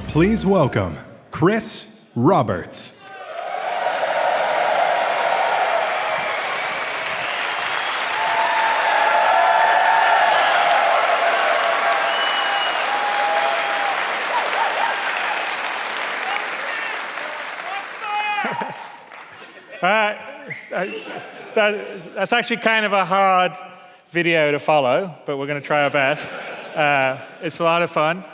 Please welcome Chris Roberts. That's actually kind of a hard video to follow, but we're going to try our best. It's a lot of fun.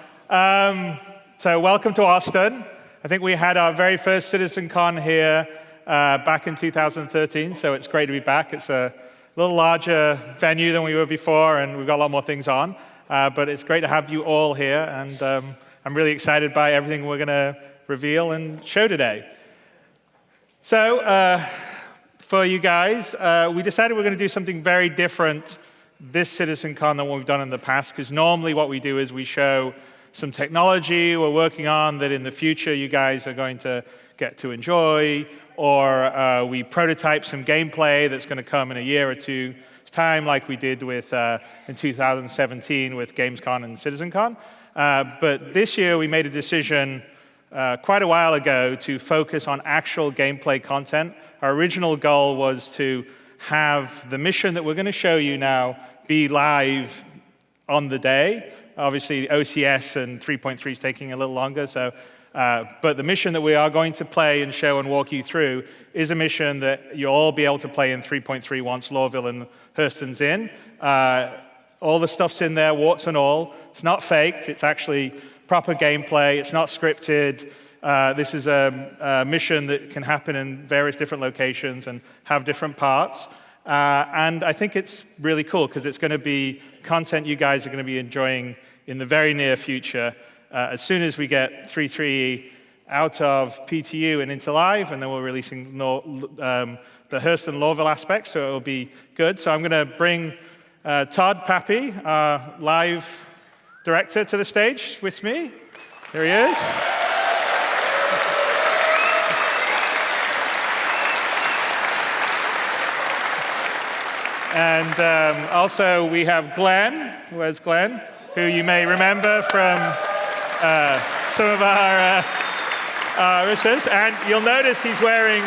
So welcome to Austin. I think we had our very first CitizenCon here back in 2013, so it's great to be back. It's a little larger venue than we were before, and we've got a lot more things on. But it's great to have you all here, and I'm really excited by everything we're going to reveal and show today. So, for you guys, we decided we're going to do something very different this CitizenCon than what we've done in the past, because normally what we do is we show some technology we're working on that in the future you guys are going to get to enjoy, or we prototype some gameplay that's going to come in a year or two's time, like we did with in 2017 with Gamescom and CitizenCon. But this year we made a decision quite a while ago to focus on actual gameplay content. Our original goal was to have the mission that we're going to show you now be live on the day. Obviously, OCS and 3.3 is taking a little longer, so, but the mission that we are going to play and show and walk you through is a mission that you'll all be able to play in 3.3 once Lorville and Hurston's in. All the stuff's in there, warts and all. It's not faked, it's actually proper gameplay, it's not scripted. This is a mission that can happen in various different locations and have different parts. And I think it's really cool because it's going to be content you guys are going to be enjoying in the very near future. As soon as we get 3.3 out of PTU and into live, and then we're releasing the Hurston Lorville aspects, so it'll be good. So I'm going to bring Todd Pappy, our live director, to the stage with me. Here he is. And also we have Glenn. Where's Glenn? Who you may remember from some of our research. And you'll notice he's wearing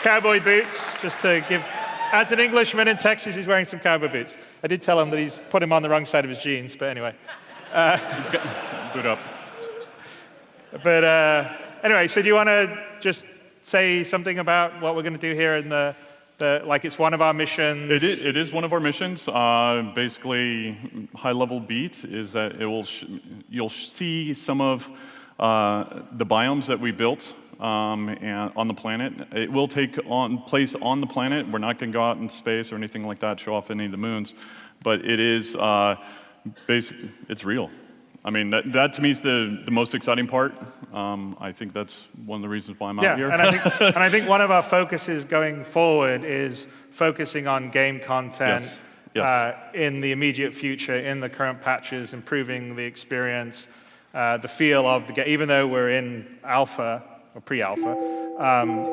cowboy boots, just to give, as an Englishman in Texas, he's wearing some cowboy boots. I did tell him that he's put him on the wrong side of his jeans, but anyway. He's got boot up. But anyway, so do you want to just say something about what we're going to do here in the like it's one of our missions? It is one of our missions. Basically, high-level beat is that it will you'll see some of the biomes that we built and on the planet. It will take place on the planet. We're not going to go out in space or anything like that, show off any of the moons. But it is basically, it's real. I mean, that to me is the most exciting part. I think that's one of the reasons why I'm out here. And I think one of our focuses going forward is focusing on game content in the immediate future, in the current patches, improving the experience, the feel of the game. Even though we're in alpha, or pre-alpha,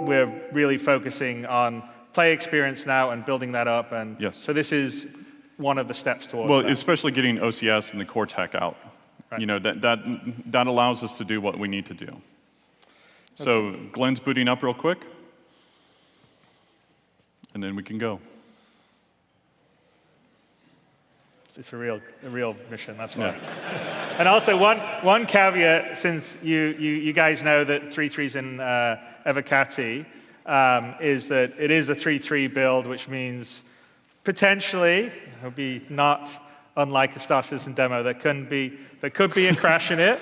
we're really focusing on play experience now and building that up. And so this is one of the steps towards that. Well, especially getting OCS and the core tech out. Right. You know, that allows us to do what we need to do. Okay. So Glenn's booting up real quick, and then we can go. It's a real mission, that's why. Yeah. And also one caveat, since you guys know that 3.3's in Evocati, is that it is a 3.3 build, which means potentially it'll be not unlike a Star Citizen demo. There could be a crash in it.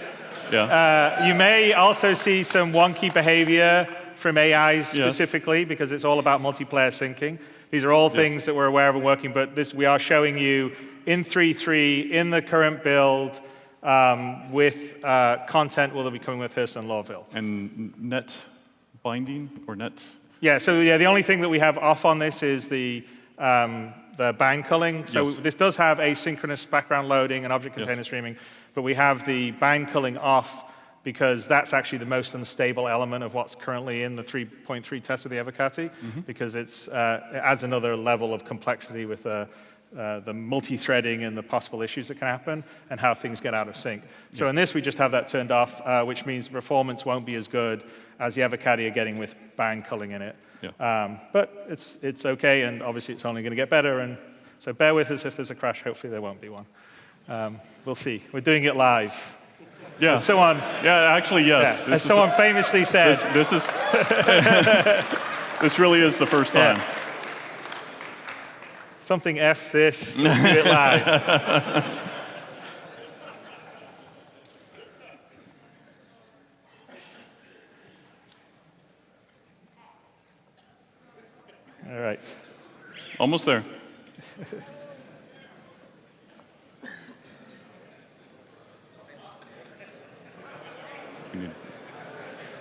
Yeah. You may also see some wonky behavior from AI specifically, because it's all about multiplayer syncing. These are all things that we're aware of and working, but we are showing you in 3.3, in the current build, with content will be coming with Hurston and Lorville. And net binding or net? Yeah, so the only thing that we have off on this is the bang culling. So this does have asynchronous background loading and object container streaming, but we have the bang culling off because that's actually the most unstable element of what's currently in the 3.3 test with the Evocati, because it adds another level of complexity with the multi-threading and the possible issues that can happen, and how things get out of sync. So in this, we just have that turned off, which means the performance won't be as good as the Avocado you're getting with bang culling in it. Yeah. But it's OK, and obviously it's only going to get better. And so bear with us if there's a crash. Hopefully there won't be one. We'll see. We're doing it live. Yeah. As someone, yeah, actually, yes. Yeah, as someone famously said. This is this really is the first time. Yeah. Something F this, let's do it live. All right. Almost there.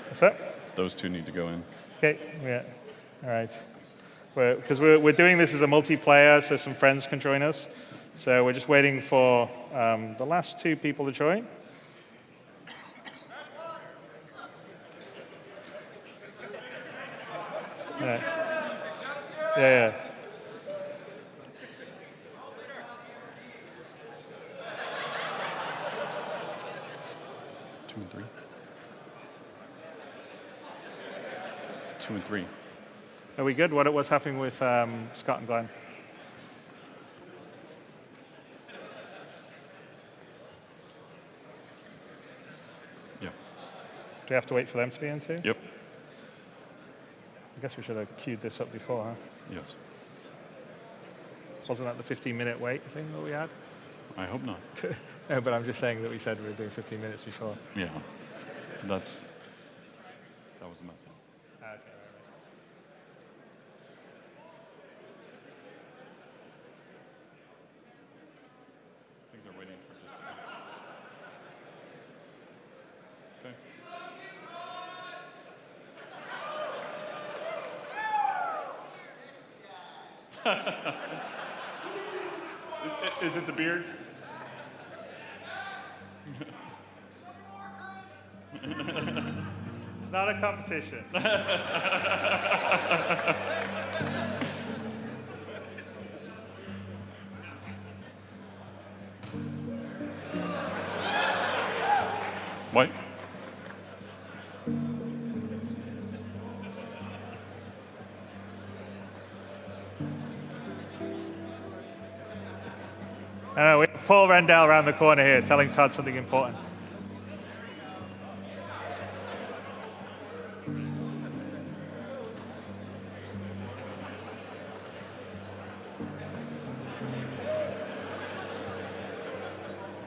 What's that? Those two need to go in. OK, yeah. All right. Because we're doing this as a multiplayer, so some friends can join us. So we're just waiting for the last two people to join. Yeah. Yeah. 2 and 3. 2 and 3. Are we good? What's happening with Scott and Glenn? Yeah. Do we have to wait for them to be in too? Yep. I guess we should have queued this up before, huh? Yes. Wasn't that the 15-minute wait thing that we had? I hope not. No, but I'm just saying that we said we were doing 15 minutes before. Yeah. That was a mess up. Okay, right. I think they're waiting for just. Okay. Is it the beard? It's not a competition. What? We have Paul Rendell around the corner here telling Todd something important.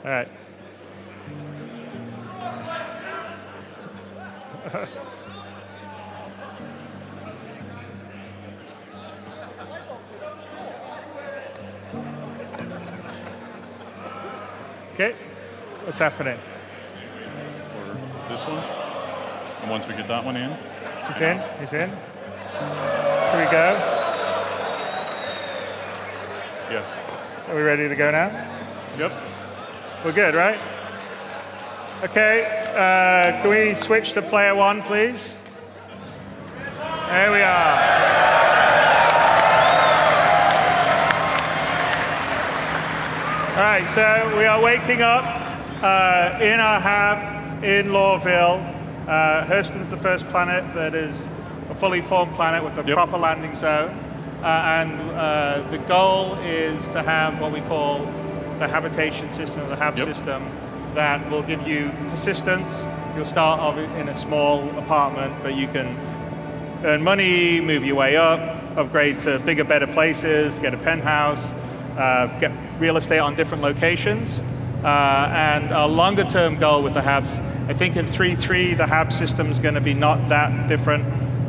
All right. Okay, what's happening? For this one. And once we get that one in. He's in, he's in. Should we go? Yeah. Are we ready to go now? Yep. We're good, right? Okay, can we switch to player one, please? There we are. All right, so we are waking up in our hab in Lawville. Hurston's the first planet that is a fully formed planet with a proper landing zone. And the goal is to have what we call the habitation system, the hab system, that will give you persistence. You'll start off in a small apartment, but you can earn money, move your way up, upgrade to bigger, better places, get a penthouse, get real estate on different locations. And a longer term goal with the habs, I think in 3.3, the hab system is going to be not that different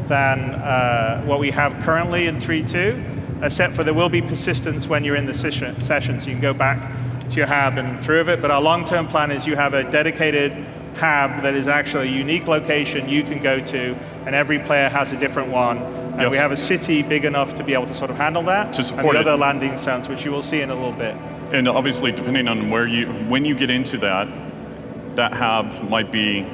than what we have currently in 3.2, except for there will be persistence when you're in the session, so you can go back to your hab and through of it. But our long-term plan is you have a dedicated hab that is actually a unique location you can go to, and every player has a different one. And we have a city big enough to be able to sort of handle that, to support and the other landing zones, which you will see in a little bit. And obviously, depending on when you get into that hab might be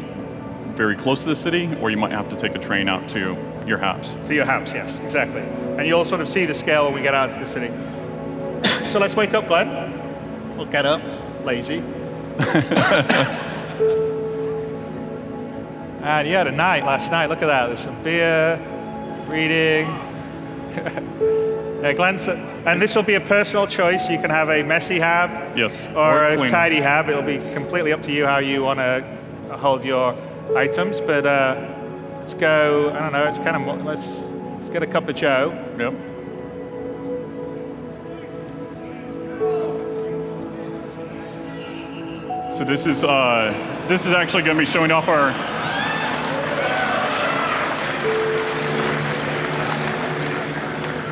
very close to the city, or you might have to take a train out to your habs. To your habs, yes, exactly. And you'll sort of see the scale when we get out to the city. so let's wake up Glenn. We'll get up, lazy. And you had a night last night, look at that. There's some beer, reading. Yeah, Glenn's, and this will be a personal choice. You can have a messy hab, Yes, or a clean. tidy hab. It'll be completely up to you how you want to hold your items. But let's go. I don't know. It's kind of let's get a cup of Joe. Yep. So this is actually going to be showing off our.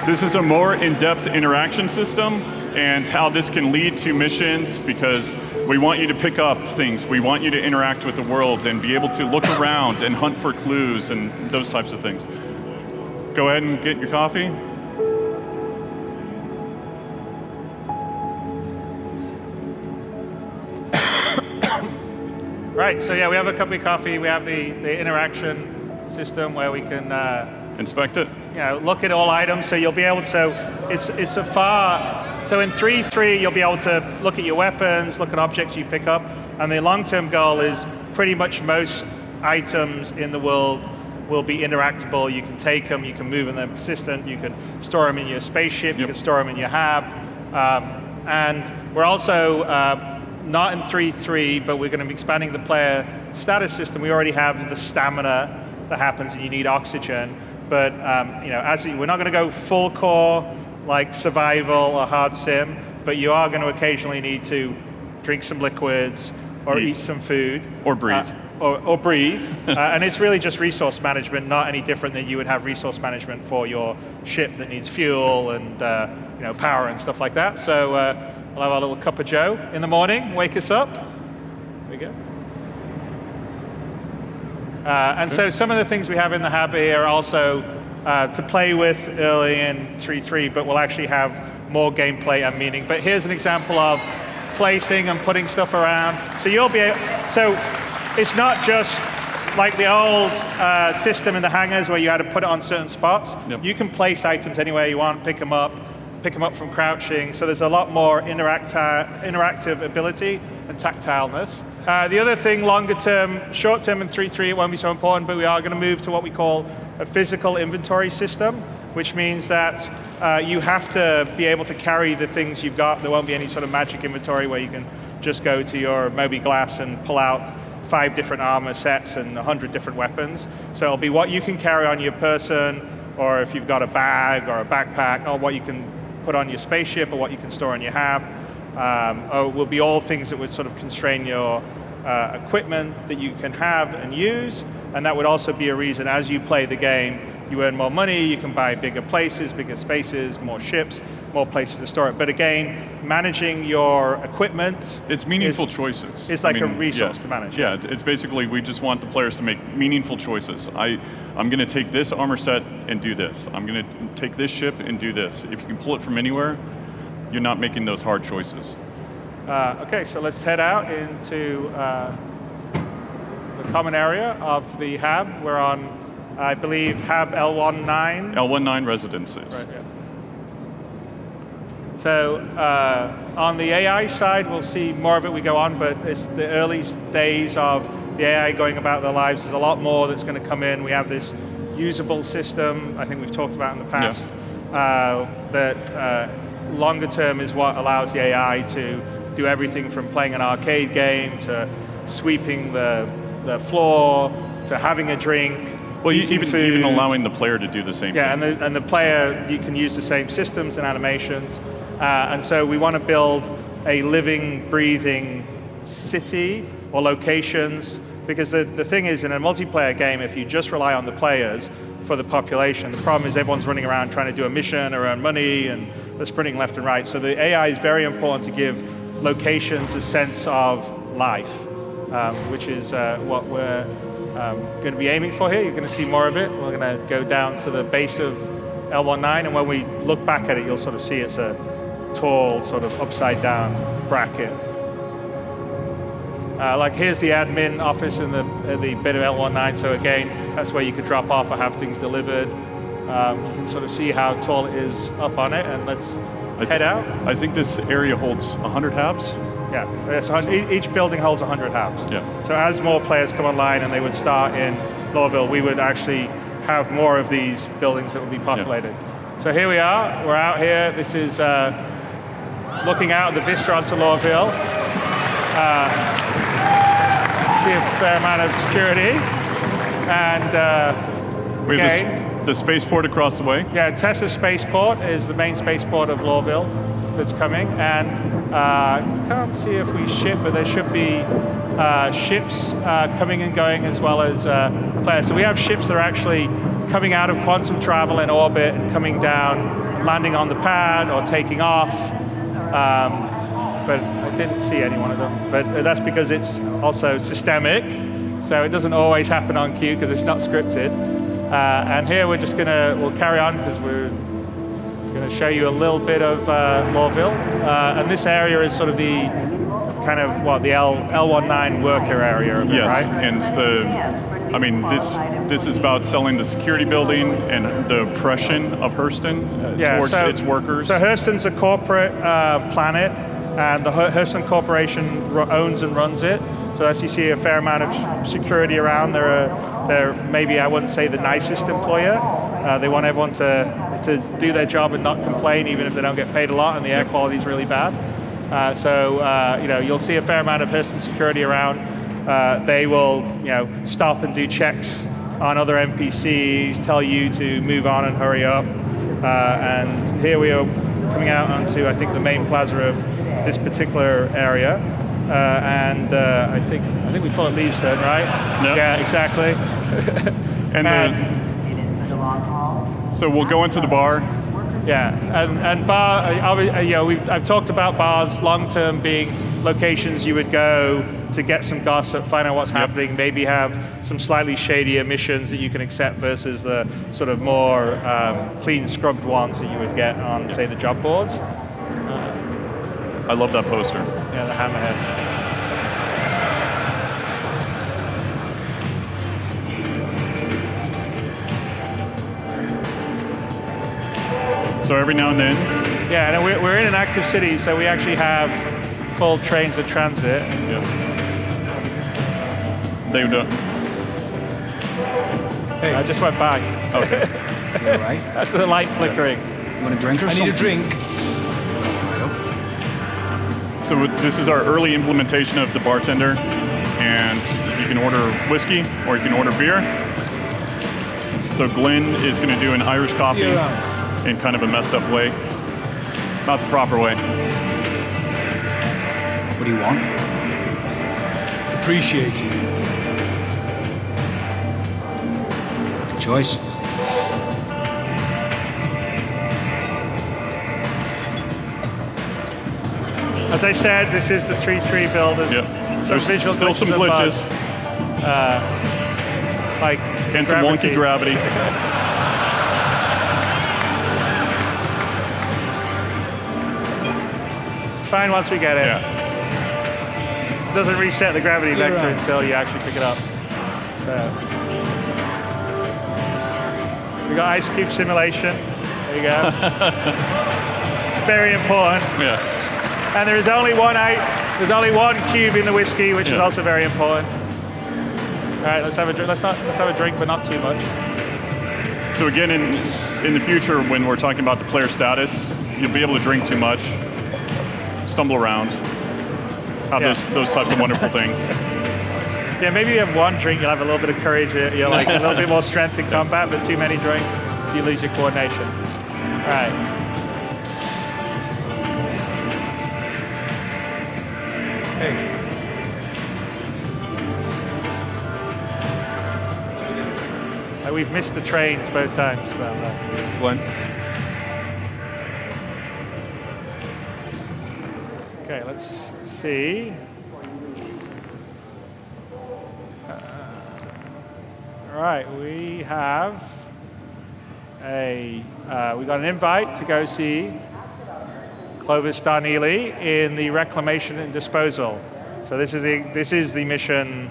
This is a more in-depth interaction system and how this can lead to missions, because we want you to pick up things. We want you to interact with the world and be able to look around and hunt for clues and those types of things. Go ahead and get your coffee. Right, so yeah, we have a cup of coffee. We have the interaction system where we can Inspect it. look at all items. So you'll be able to, so in 3.3 you'll be able to look at your weapons, look at objects you pick up, and the long-term goal is pretty much most items in the world will be interactable. You can take them, you can move them, they're persistent, you can store them in your spaceship, you can store them in your hab. And we're also not in 3.3, but we're going to be expanding the player status system. We already have the stamina that happens, and you need oxygen. But we're not going to go full core like survival or hard sim, but you are going to occasionally need to drink some liquids or eat some food. Or breathe. Or breathe. And it's really just resource management, not any different than you would have resource management for your ship that needs fuel and power and stuff like that. So we'll have our little cup of Joe in the morning, wake us up. There we go. And so some of the things we have in the hab here are also to play with early in 3.3, but we'll actually have more gameplay and meaning. But here's an example of placing and putting stuff around. So you'll be so it's not just like the old system in the hangars where you had to put it on certain spots. Yep. You can place items anywhere you want, pick them up from crouching. So there's a lot more interactive ability and tactileness. The other thing, longer term, short term in 3.3, it won't be so important, but we are going to move to what we call a physical inventory system, which means that you have to be able to carry the things you've got. There won't be any sort of magic inventory where you can just go to your Moby Glass and pull out 5 different armor sets and 100 different weapons. So it'll be what you can carry on your person, or if you've got a bag or a backpack, or what you can put on your spaceship, or what you can store on your hab. Or will be all things that would sort of constrain your equipment that you can have and use, and that would also be a reason as you play the game, you earn more money, you can buy bigger places, bigger spaces, more ships, more places to store it. But again, managing your equipment, it's meaningful choices. It's like a resource to manage. Yeah, it's basically, we just want the players to make meaningful choices. I'm going to take this armor set and do this. I'm going to take this ship and do this. If you can pull it from anywhere, you're not making those hard choices. Okay, so let's head out into the common area of the hab. We're on, I believe, hab L19. L19 residences. Right, yeah. So on the AI side, we'll see more of it we go on, but it's the early days of the AI going about their lives. There's a lot more that's going to come in. We have this usable system, I think we've talked about in the past, that longer term is what allows the AI to do everything from playing an arcade game to sweeping the floor to having a drink. Well, even allowing the player to do the same thing. Yeah, and the player, you can use the same systems and animations. And so we want to build a living, breathing city or locations, because the thing is, in a multiplayer game, if you just rely on the players for the population, the problem is everyone's running around trying to do a mission or earn money, and they're sprinting left and right. So the AI is very important to give locations a sense of life, which is what we're going to be aiming for here. You're going to see more of it. We're going to go down to the base of L19, and when we look back at it, you'll sort of see it's a tall, sort of upside down bracket. Like here's the admin office in the bit of L19, so again, that's where you could drop off or have things delivered. You can sort of see how tall it is up on it, and let's head out. I think this area holds 100 habs. Yeah, so each building holds 100 habs. Yeah. So as more players come online and they would start in Lorville, we would actually have more of these buildings that would be populated. Yeah. So here we are, we're out here. This is looking out at the vista onto Lorville. See a fair amount of security. And we have the spaceport across the way. Yeah, Tessa Spaceport is the main spaceport of Lorville that's coming. And can't see if we ship, but there should be ships coming and going as well as players. So we have ships that are actually coming out of quantum travel in orbit and coming down, landing on the pad or taking off. But I didn't see any one of them. But that's because it's also systemic, so it doesn't always happen on cue because it's not scripted. And here we're just we'll carry on because we're going to show you a little bit of Lorville. And this area is sort of the kind of, the L19 worker area of it, right? And I mean, this is about selling the security building and the oppression of Hurston towards its workers. So Hurston's a corporate planet, and the Hurston Corporation owns and runs it. So as you see a fair amount of security around, they're maybe, I wouldn't say the nicest employer. They want everyone to do their job and not complain, even if they don't get paid a lot and the air quality is really bad. You'll see a fair amount of Hurston security around. They will, stop and do checks on other NPCs, tell you to move on and hurry up. And here we are coming out onto, I think, the main plaza of this particular area. I think we call it Lisez, right? Yep. Yeah, exactly. So we'll go into the bar. Yeah, and bar. I've talked about bars long term being locations you would go to get some gossip, find out what's happening, maybe have some slightly shadier missions that you can accept versus the sort of more clean scrubbed ones that you would get on, say, the job boards. I love that poster. Yeah, the hammerhead. So every now and then. Yeah, and we're in an active city, so we actually have full trains of transit. Yeah. They do. Hey. I just went by. Okay. You all right? That's the light flickering. You want a drink or something? I need a drink. So this is our early implementation of the bartender, and you can order whiskey or you can order beer. So Glenn is going to do an Irish coffee in kind of a messed up way, not the proper way. What do you want? Appreciate you. Good choice. As I said, this is the 3-3 builders. Yep. Some visual still some glitches. Like and some wonky gravity. It's fine once we get it. Yeah. It doesn't reset the gravity vector until you actually pick it up. So. We got ice cube simulation. There you go. Very important. Yeah. And there is only there's only one cube in the whiskey, which is also very important. All right, let's have a drink. Let's have a drink, but not too much. So again, in the future, when we're talking about the player status, you'll be able to drink too much, stumble around, have those types of wonderful things. Yeah, maybe you have one drink, you'll have a little bit of courage, you're like a little bit more strength in combat, but too many drinks, so you lose your coordination. All right. Hey. We've missed the trains both times. So, Glenn? okay, let's see. All right, we have we got an invite to go see Clovis Darneely in the reclamation and disposal. So this is the mission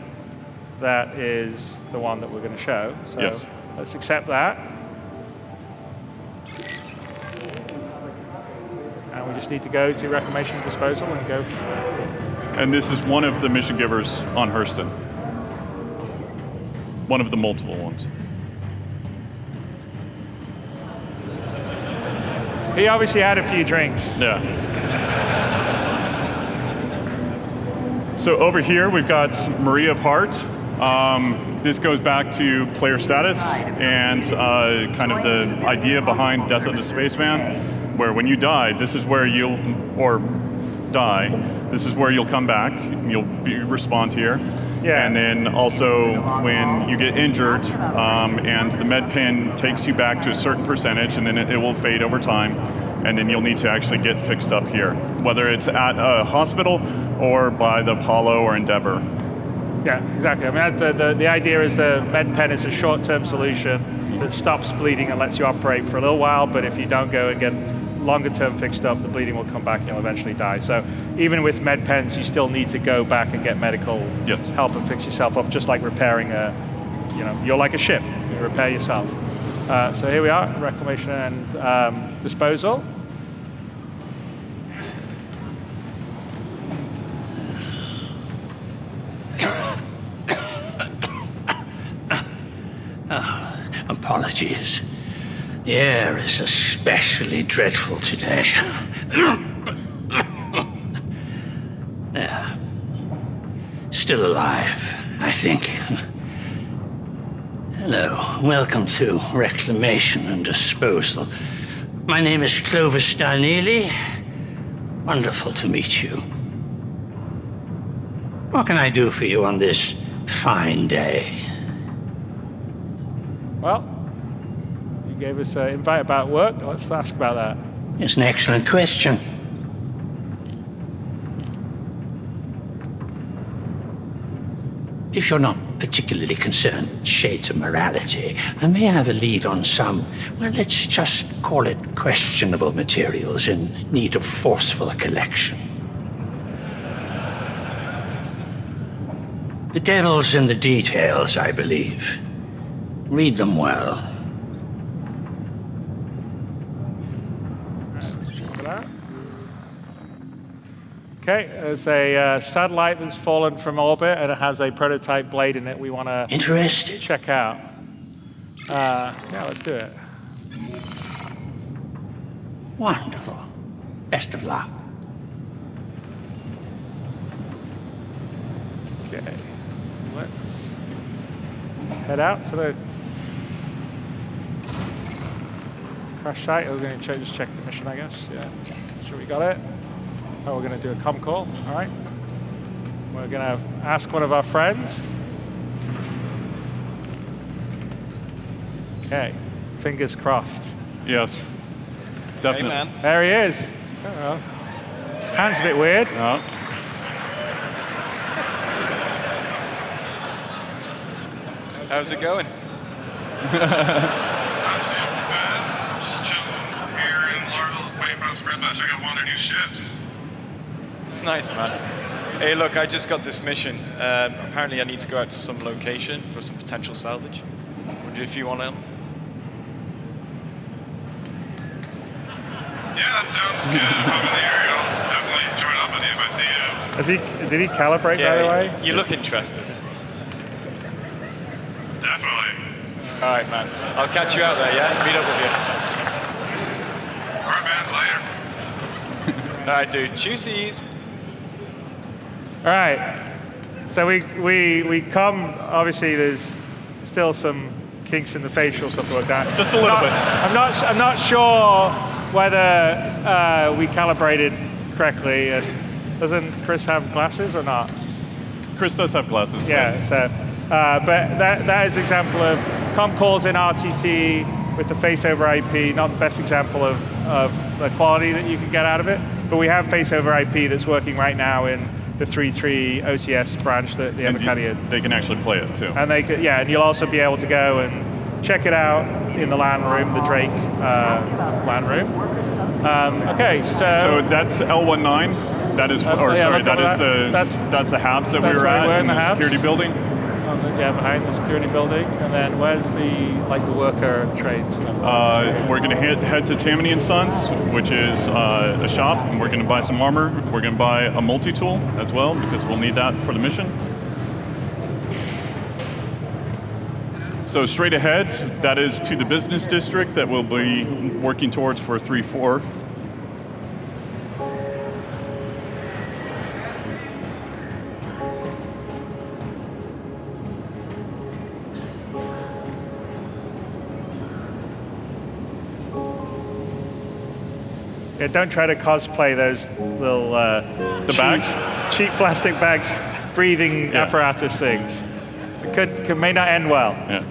that is the one that we're going to show. So let's accept that. And We just need to go to reclamation and disposal and go from there. And this is one of the mission givers on Hurston. One of the multiple ones. He obviously had a few drinks. Yeah. So over here, we've got Maria of Heart. This goes back to player status and kind of the idea behind Death of the Spaceman, where when you die, this is where you'll, or die, this is where you'll come back, you'll respawn here. Yeah. And then also when you get injured and the med pin takes you back to a certain percentage, and then it will fade over time, and then you'll need to actually get fixed up here, whether it's at a hospital or by the Apollo or Endeavor. Yeah, exactly. I mean, the idea is the med pen is a short-term solution that stops bleeding and lets you operate for a little while, but if you don't go and get longer-term fixed up, the bleeding will come back and you'll eventually die. So even with med pens, you still need to go back and get medical help and fix yourself up, just like repairing you're like a ship, you repair yourself. So here we are, reclamation and disposal. Apologies. The air is especially dreadful today. Yeah. Still alive, I think. Hello, welcome to Reclamation and Disposal. My name is Clovis Darnley. Wonderful to meet you. What can I do for you on this fine day? Well, you gave us an invite about work. Let's ask about that. It's an excellent question. If you're not particularly concerned with shades of morality, I may have a lead on some, well, let's just call it questionable materials in need of forceful collection. The devil's in the details, I believe. Read them well. Okay, there's a satellite that's fallen from orbit and it has a prototype blade in it we want to check out. Yeah, let's do it. Wonderful. Best of luck. Okay, let's head out to the crash site. We're going to just check the mission, I guess. Yeah, sure we got it. Oh, we're going to do a comm call. All right. We're going to ask one of our friends. Okay, fingers crossed. Yes, definitely. Hey, man. There he is. Oh, hand's a bit weird. No. How's it going? Just chilling here in Larville, waiting for us to check out one of their new ships. Nice, man. Hey, look, I just got this mission. Apparently I need to go out to some location for some potential salvage. Wonder if you want to... Yeah, that sounds good. If I'm in the area, I'll definitely join up with you if I see you. Did he calibrate, by the way? You look interested. Definitely. All right, man. I'll catch you out there, yeah? Meet up with you. All right, man, later. All right, dude. Juicies. All right. So we come, obviously there's still some kinks in the facial stuff to work out. Just a little bit. I'm not sure whether we calibrated correctly. Doesn't Chris have glasses or not? Chris does have glasses. Yeah, so, but that is an example of comm calls in RTT with the face over IP, not the best example of the quality that you can get out of it. But we have face over IP that's working right now in the 3.3 OCS branch that the Evercadia. They can actually play it too. And they could, yeah, and you'll also be able to go and check it out in the LAN room, the Drake LAN room. Okay, so that's L19. That is, that's the HABs that we were at in the security building. behind the security building. And then where's the worker trade stuff? We're going to head to Tammany & Sons, which is a shop, and we're going to buy some armor. We're going to buy a multi-tool as well, because we'll need that for the mission. So straight ahead, that is to the business district that we'll be working towards for 3-4. Yeah, don't try to cosplay those little cheap plastic bags, breathing apparatus things. It may not end well. Yeah.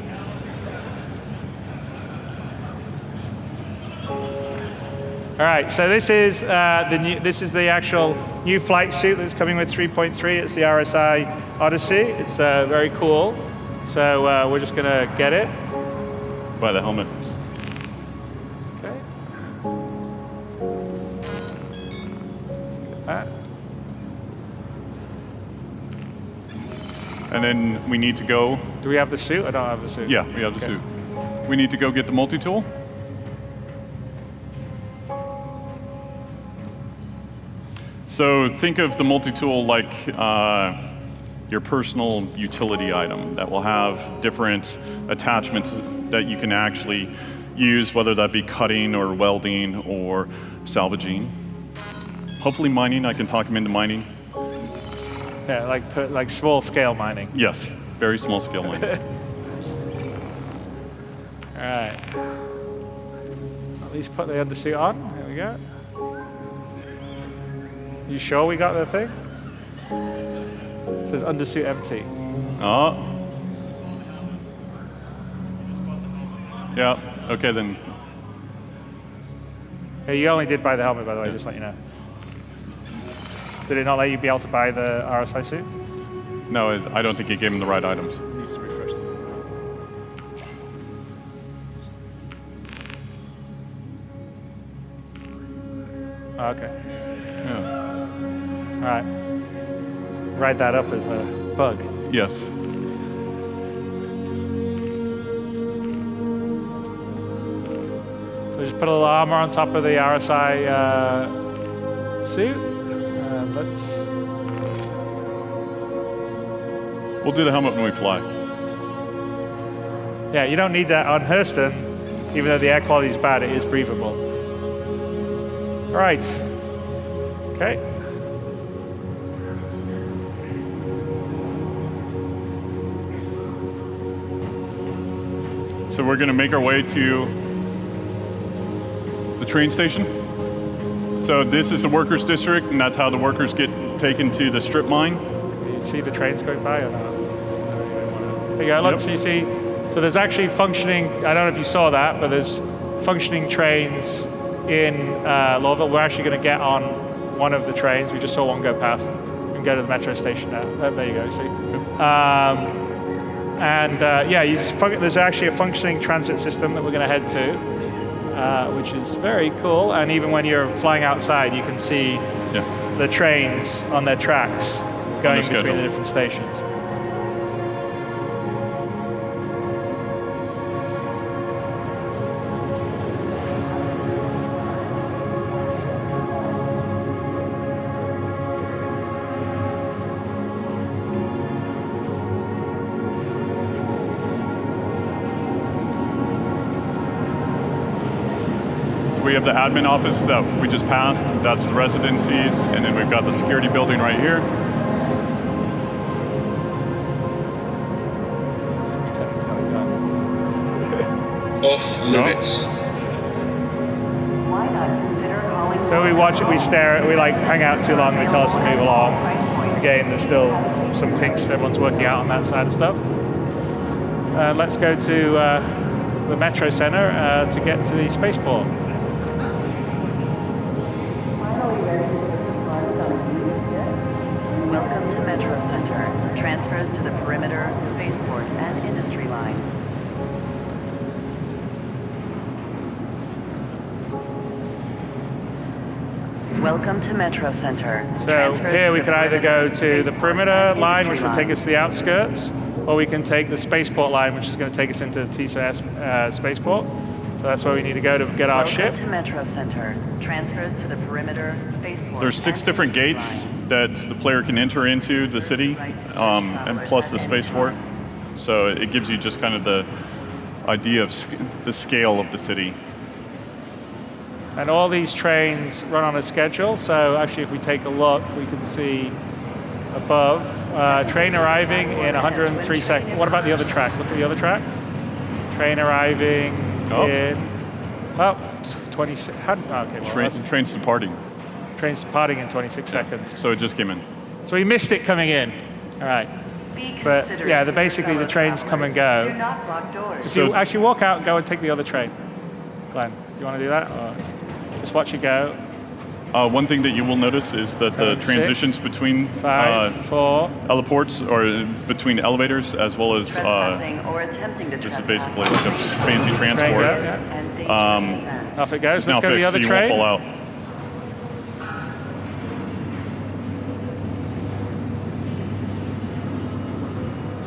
All right, so this is the actual new flight suit that's coming with 3.3. It's the RSI Odyssey. It's very cool. So we're just going to get it. Buy the helmet. Okay. Get that. And then we need to go. Do we have the suit? I don't have the suit. Yeah, we have the suit. We need to go get the multi-tool. So think of the multi-tool like your personal utility item that will have different attachments that you can actually use, whether that be cutting or welding or salvaging. Hopefully mining, I can talk them into mining. Yeah, like small scale mining. Yes, very small scale mining. All right. At least put the undersuit on. There we go. You sure we got the thing? It says undersuit empty. Oh. Yeah, okay then. Hey, you only did buy the helmet, by the way, just to let you know. Did it not let you be able to buy the RSI suit? No, I don't think it gave him the right items. It needs to refresh them. Oh, okay. Yeah. All right. Write that up as a bug. Yes. So just put a little armor on top of the RSI suit. We'll do the helmet when we fly. Yeah, you don't need that on Hurston. Even though the air quality is bad, it is breathable. All right. Okay. So we're going to make our way to the train station. So this is the workers' district, and that's how the workers get taken to the strip mine. You see the trains going by or not? There you go, look, so you see, so there's actually functioning, I don't know if you saw that, but there's functioning trains in Lowville. We're actually going to get on one of the trains. We just saw one go past. We can go to the metro station now. There you go, see? There's actually a functioning transit system that we're going to head to, which is very cool. And even when you're flying outside, you can see the trains on their tracks going between the different stations. We have the admin office that we just passed. That's the residencies, and then we've got the security building right here. Off limits. So we watch it, we stare, we hang out too long, they tell us to move along. Again, there's still some kinks everyone's working out on that side of stuff. Let's go to the Metro Center to get to the spaceport. Welcome to Metro Center. Transfers to the perimeter, spaceport, and industry line. Welcome to Metro Center. So here we can either go to the perimeter line, which will take us to the outskirts, or we can take the spaceport line, which is going to take us into TISA spaceport. So that's where we need to go to get our ship. To Metro Center. Transfers to the perimeter spaceport. There's 6 different gates that the player can enter into the city, and plus the spaceport. So it gives you just kind of the idea of the scale of the city. And all these trains run on a schedule. So actually, if we take a look, we can see above, train arriving in 103 seconds. What about the other track? Look at the other track. Train arriving in, 26, okay. Well, train's departing. Train's departing in 26 seconds. So it just came in. So we missed it coming in. All right. But yeah, basically the trains come and go. Do not block doors. If you actually walk out and go and take the other train. Glenn, do you want to do that? Or just watch it go? One thing that you will notice is that the transitions between 5, 4, heliports, or between elevators, as well as or attempting to this is basically like a fancy transport. Off it goes. Let's go to the other so train. You won't fall out.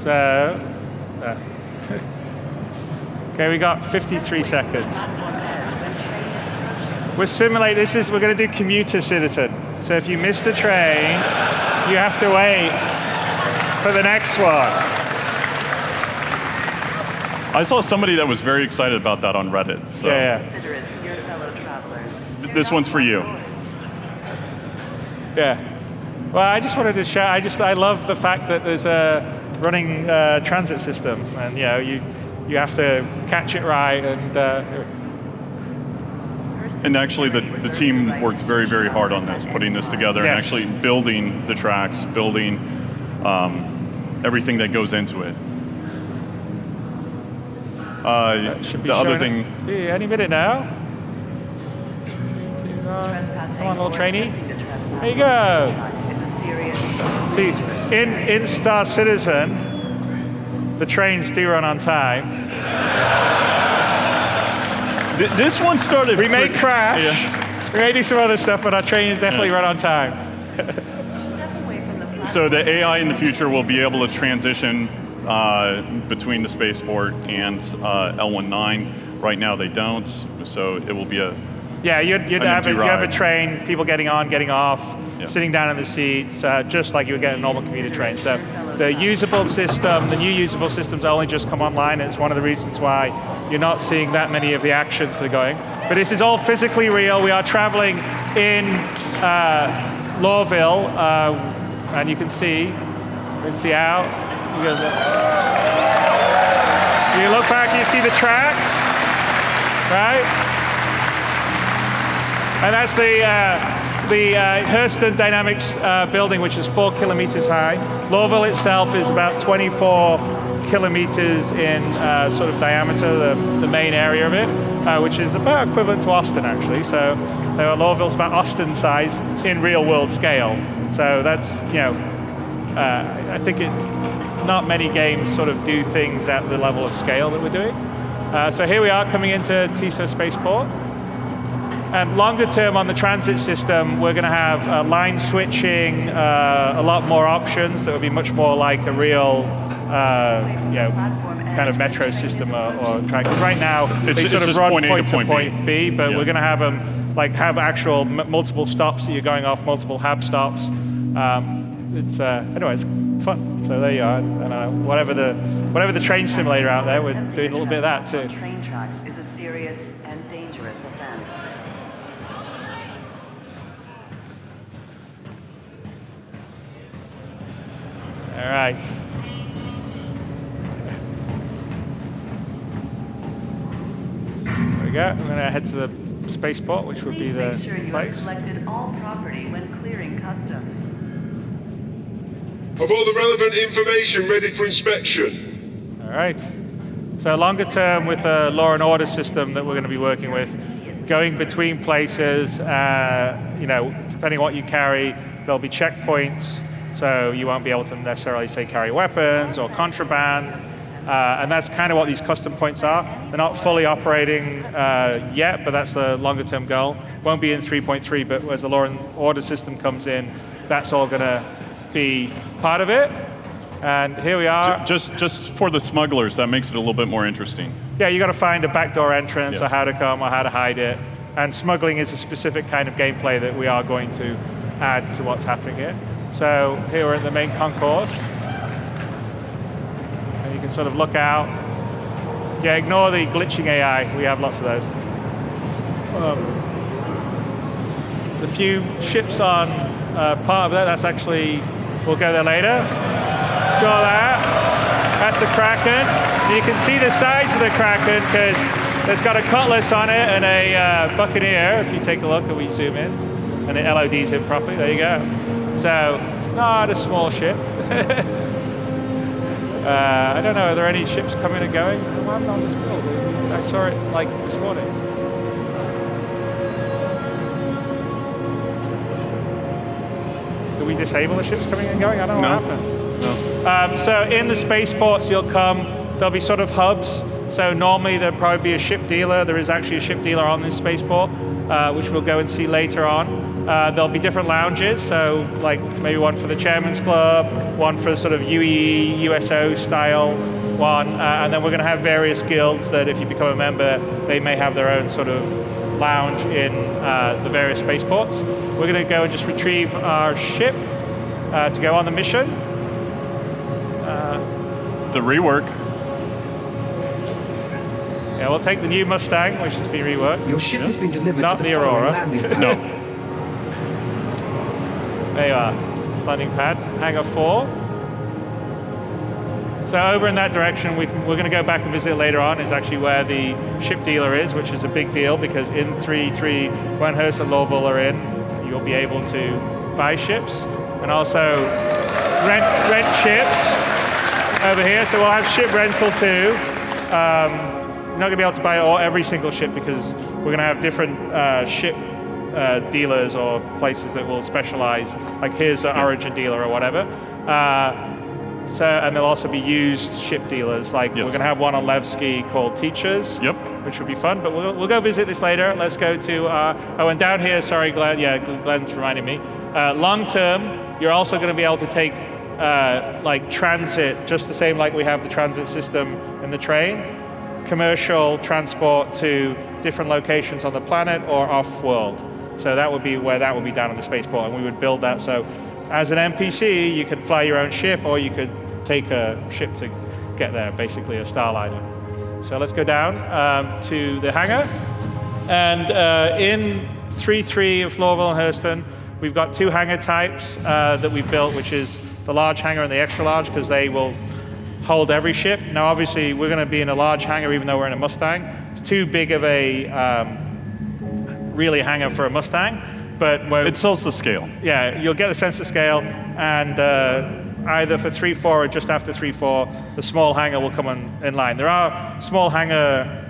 So, okay, we got 53 seconds. We're simulating, we're going to do commuter citizen. So if you miss the train, you have to wait for the next one. I saw somebody that was very excited about that on Reddit. So. Yeah. This one's for you. Yeah. Well, I just wanted to share, I love the fact that there's a running transit system, and you have to catch it right, and actually the team worked very, very hard on this, putting this together, and actually building the tracks, building everything that goes into it. The other thing... Any minute now. Come on, little trainee. There you go. See, in Star Citizen, the trains do run on time. This one started... We may crash. Yeah. We may do some other stuff, but our trains definitely run on time. So the AI in the future will be able to transition between the spaceport and L19. Right now they don't, so it will be a... Yeah, you'd have a train, people getting on, getting off, sitting down in the seats, just like you would get a normal commuter train. So the usable system, the new usable systems only just come online, and it's one of the reasons why you're not seeing that many of the actions that are going. But this is all physically real. We are traveling in Lawville, and you can see out. You look back, you see the tracks, right? And that's the Hurston Dynamics building, which is 4 kilometers high. Lawville itself is about 24 kilometers in sort of diameter, the main area of it, which is about equivalent to Austin, actually. So Lawville's about Austin size in real world scale. So that's, I think not many games sort of do things at the level of scale that we're doing. So here we are coming into TISA Spaceport. And longer term on the transit system, we're going to have line switching, a lot more options that will be much more like a real, kind of metro system or track. Because right now, they sort of run point to point B, but we're going to have them have actual multiple stops that you're going off, multiple hab stops. Anyway, it's fun. So there you are. And whatever the train simulator out there, we're doing a little bit of that too. Train tracks is a serious and dangerous offense. All right. There we go. I'm going to head to the spaceport, which would be the Make sure you place. have selected all property when clearing customs. Have all the relevant information ready for inspection. All right. So longer term with a law and order system that we're going to be working with, going between places, depending on what you carry, there'll be checkpoints. So you won't be able to necessarily say carry weapons or contraband. And that's kind of what these custom points are. They're not fully operating yet, but that's the longer term goal. Won't be in 3.3, but as the law and order system comes in, that's all going to be part of it. And here we are. Just for the smugglers, that makes it a little bit more interesting. Yeah, you got to find a backdoor entrance Yeah. or how to come or how to hide it. And smuggling is a specific kind of gameplay that we are going to add to what's happening here. So here we're in the main concourse. And you can sort of look out. Yeah, ignore the glitching AI. We have lots of those. There's a few ships on part of that. That's actually, we'll go there later. Saw that. That's the Kraken. You can see the sides of the Kraken because it's got a cutlass on it and a buccaneer, if you take a look and we zoom in. And it LODs in properly. There you go. So it's not a small ship. I don't know, are there any ships coming and going? Well, I'm on this build. I saw it like this morning. Did we disable the ships coming and going? I don't know what happened. No. So in the spaceports you'll come, there'll be sort of hubs. So normally there'll probably be a ship dealer. There is actually a ship dealer on this spaceport, which we'll go and see later on. There'll be different lounges, so like maybe one for the Chairman's Club, one for sort of UEE, USO style one, and then we're going to have various guilds that if you become a member, they may have their own sort of lounge in the various spaceports. We're going to go and just retrieve our ship to go on the mission. The rework. Yeah, we'll take the new Mustang, which has been reworked. Your ship has been delivered Not to the the following Aurora. landing pad. No. There you are, landing pad, hangar 4. So over in that direction, we're going to go back and visit later on, is actually where the ship dealer is, which is a big deal because in 3.3, when Hurst and Lowville are in, you'll be able to buy ships and also rent ships over here. So we'll have ship rental too. You're not going to be able to buy every single ship because we're going to have different ship dealers or places that will specialize, like here's an Origin dealer or whatever. And there'll also be used ship dealers. Like we're going to have one on Levski called Teachers, which will be fun. But we'll go visit this later. Let's go to and down here. Sorry, Glenn. Yeah, Glenn's reminding me. Long term, you're also going to be able to take like transit, just the same like we have the transit system in the train. Commercial transport to different locations on the planet or off-world. So that would be where that would be down on the spaceport, and we would build that. So as an NPC, you could fly your own ship, or you could take a ship to get there, basically a Starliner. So let's go down to the hangar. And in 3.3 of Lowville and Hurston, we've got 2 hangar types that we've built, which is the large hangar and the extra large, because they will hold every ship. Now, obviously, we're going to be in a large hangar, even though we're in a Mustang. It's too big of a really hangar for a Mustang, but it sells the scale. Yeah, you'll get a sense of scale, and either for 3.4 or just after 3.4, the small hangar will come in line. There are small hangar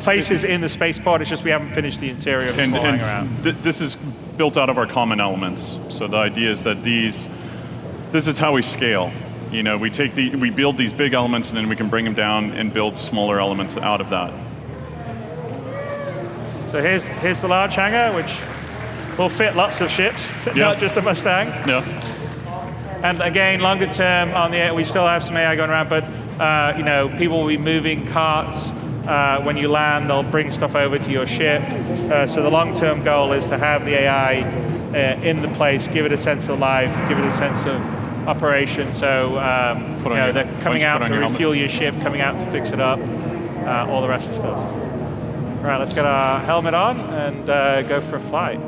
places in the spaceport. It's just we haven't finished the interior of the small hangar out. This is built out of our common elements. So the idea is that this is how we scale. You know, we build these big elements and then we can bring them down and build smaller elements out of that. So here's the large hangar, which will fit lots of ships, not just a Mustang. Yeah. And again, longer term on the air, we still have some AI going around, but you know, people will be moving carts. When you land, they'll bring stuff over to your ship. So the long-term goal is to have the AI in the place, give it a sense of life, give it a sense of operation. So they're coming out to refuel your ship, coming out to fix it up, all the rest of the stuff. All right, let's get our helmet on and go for a flight.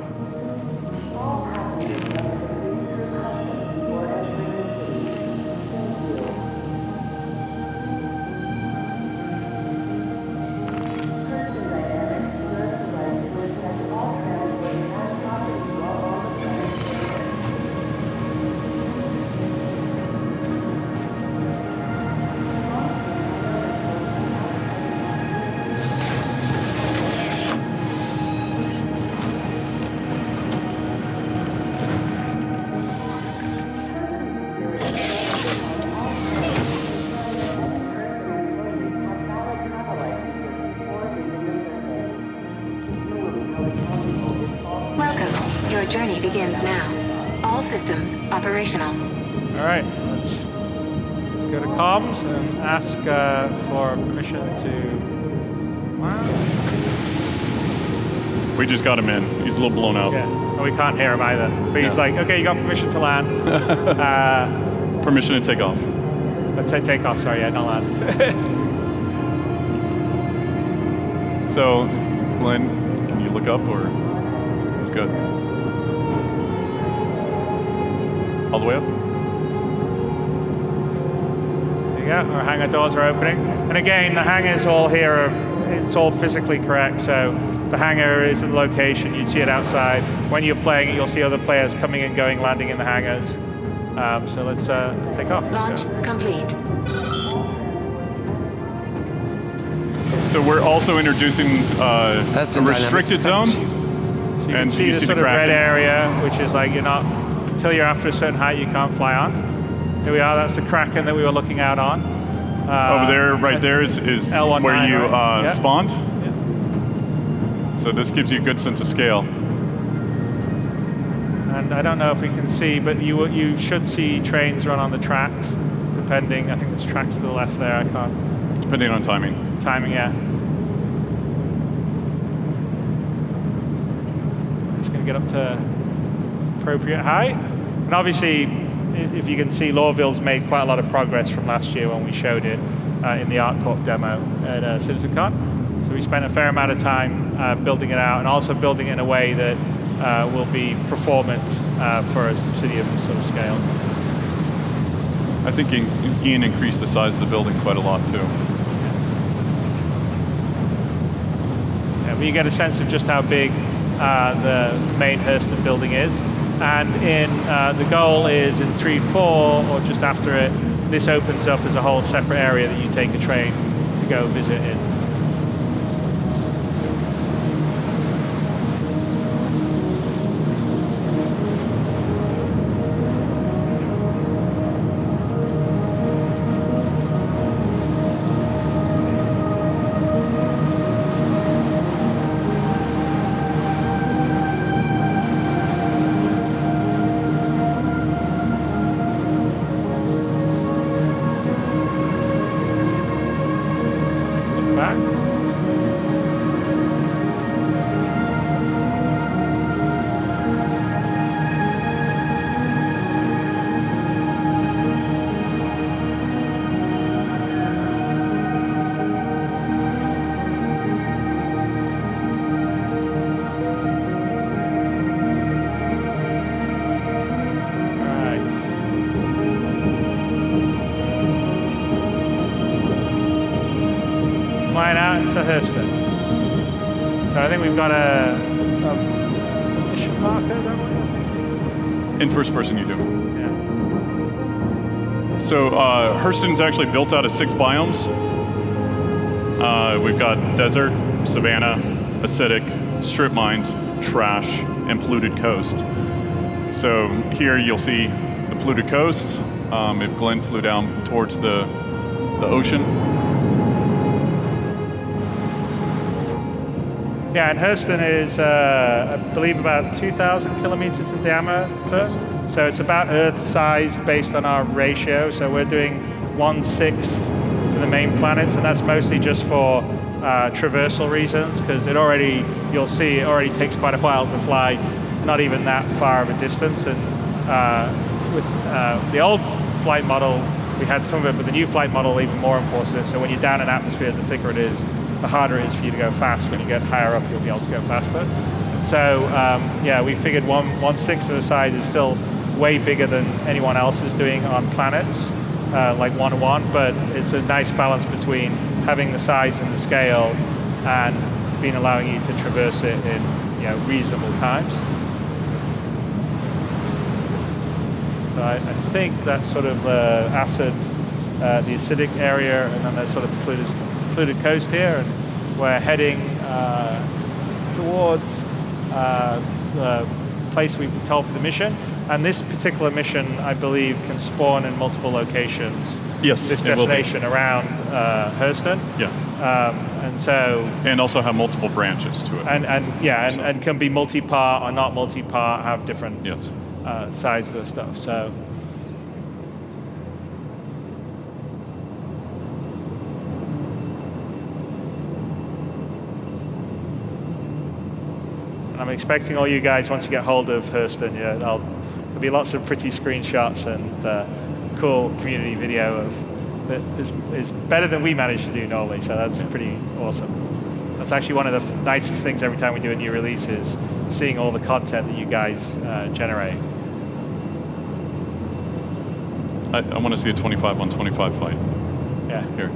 Your journey begins now. All systems operational. All right, let's go to comms and ask for permission to land. We just got him in. He's a little blown out. Yeah, and we can't hear him either. But he's like, okay, you got permission to land. Permission to take off. Let's say take off, sorry, yeah, not land. So, Glenn, can you look up or? Good. All the way up? There you go, our hangar doors are opening. And again, the hangars all here, it's all physically correct, so the hangar is the location, you'd see it outside. When you're playing it, you'll see other players coming and going, landing in the hangars. So let's take off. Launch complete. So we're also introducing a restricted zone. So you can see the sort of red area, which is like until you're after a certain height, you can't fly on. Here we are, that's the Kraken that we were looking out on. Over there, right there is L19, where you right? spawned. So this gives you a good sense of scale. And I don't know if we can see, but you should see trains run on the tracks, depending. I think there's tracks to the left there. I can't. Depending on timing. Timing, yeah. Just going to get up to appropriate height. And obviously, if you can see, Lorville's made quite a lot of progress from last year when we showed it in the ArtCorp demo at CitizenCon. So we spent a fair amount of time building it out and also building it in a way that will be performant for a city of this sort of scale. I think Ian increased the size of the building quite a lot too. Yeah, but you get a sense of just how big the main Hurston building is. And the goal is in 3.4 or just after it, this opens up as a whole separate area that you take a train to go visit in. Flying out into Hurston. So I think we've got a mission marker, don't we, I think? In first person you do. Yeah. So Hurston's actually built out of 6 biomes. We've got desert, savanna, acidic, strip mined, trash, and polluted coast. So here you'll see the polluted coast. If Glenn flew down towards the ocean. Yeah, and Hurston is, I believe, about 2,000 kilometers in diameter. So it's about Earth size based on our ratio. So we're doing 1/6 for the main planets, and that's mostly just for traversal reasons, because you'll see, it already takes quite a while to fly, not even that far of a distance. And with the old flight model, we had some of it, but the new flight model even more enforces it. So when you're down in atmosphere, the thicker it is, the harder it is for you to go fast. When you get higher up, you'll be able to go faster. So yeah, we figured 1/6 of the size is still way bigger than anyone else is doing on planets, like 1/1, but it's a nice balance between having the size and the scale and allowing you to traverse it in reasonable times. So I think that's sort of acid, the acidic area, and then there's sort of polluted coast here, and we're heading towards the place we've been told for the mission. And this particular mission, I believe, can spawn in multiple locations. Yes, this destination around Hurston. Yeah. And also have multiple branches to it. And can be multi-part or not multi-part, have different sizes of stuff. So. And I'm expecting all you guys, once you get hold of Hurston, there'll be lots of pretty screenshots and cool community video that is better than we manage to do normally, so that's pretty awesome. That's actually one of the nicest things every time we do a new release is seeing all the content that you guys generate. I want to see a 25 on 25 fight. Yeah. Here.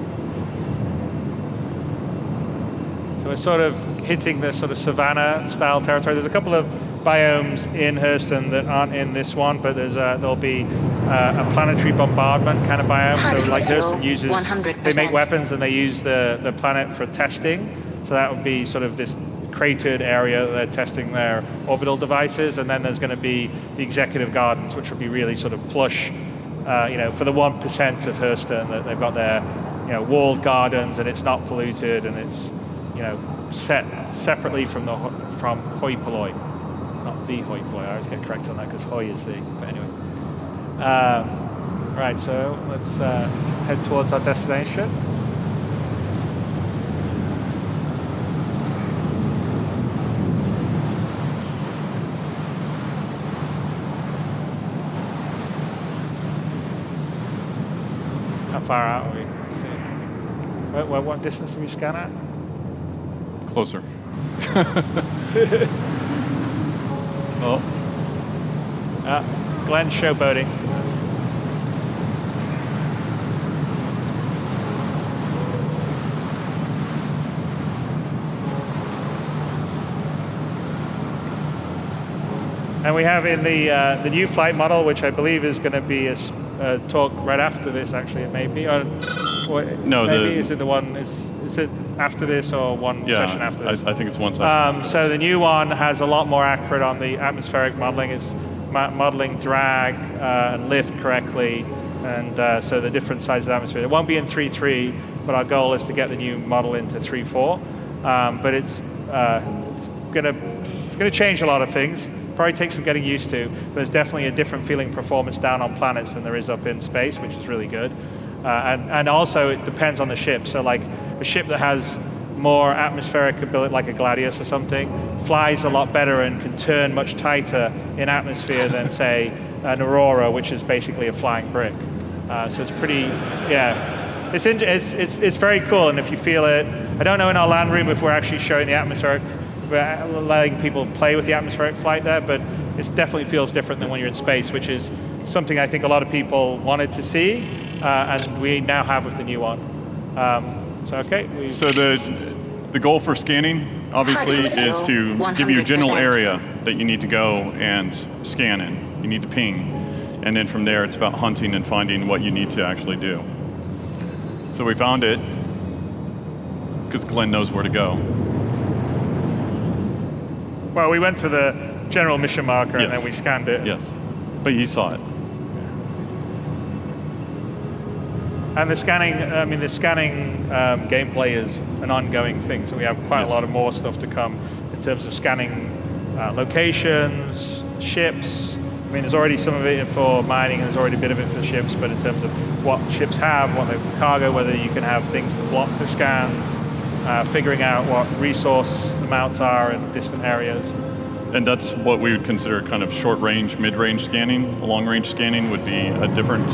So we're sort of hitting the sort of savanna-style territory. There's a couple of biomes in Hurston that aren't in this one, but there'll be a planetary bombardment kind of biome. So like Hurston uses, 100%. they make weapons and they use the planet for testing. So that would be sort of this cratered area that they're testing their orbital devices. And then there's going to be the executive gardens, which will be really sort of plush, for the 1% of Hurston that they've got their, walled gardens and it's not polluted and it's, set separately from hoi polloi. Not the hoi polloi, I always get correct on that because hoi is the, but anyway. Right, so let's head towards our destination. How far out are we? Let's see. What distance do we scan at? Closer. Oh. Glenn's showboating. And we have in the new flight model, which I believe is going to be a talk right after this. Actually, it may be. No, maybe is it the one? Is it after this or one session after this? I think it's one session. So the new one has a lot more accurate on the atmospheric modeling. It's modeling drag and lift correctly, and so the different sizes of atmosphere. It won't be in 3.3, but our goal is to get the new model into 3.4. But it's gonna change a lot of things. Probably take some getting used to, but there's definitely a different feeling performance down on planets than there is up in space, which is really good. And also it depends on the ship. So like a ship that has more atmospheric ability, like a Gladius or something, flies a lot better and can turn much tighter in atmosphere than say an Aurora, which is basically a flying brick. So it's pretty, it's very cool. And if you feel it, I don't know in our land room if we're actually showing the atmospheric, we're letting people play with the atmospheric flight there, but it definitely feels different than when you're in space, which is something I think a lot of people wanted to see, and we now have with the new one. So the goal for scanning, obviously, is to give you a general area that you need to go and scan in. You need to ping, and then from there it's about hunting and finding what you need to actually do. So we found it, because Glenn knows where to go. Well, we went to the general mission marker and then we scanned it. Yes, but he saw it. And the scanning gameplay is an ongoing thing, so we have quite a lot of more stuff to come in terms of scanning locations, ships. I mean, there's already some of it for mining, and there's already a bit of it for ships, but in terms of what ships have, what their cargo, whether you can have things to block the scans, figuring out what resource amounts are in distant areas. And that's what we would consider kind of short-range, mid-range scanning. Long-range scanning would be a different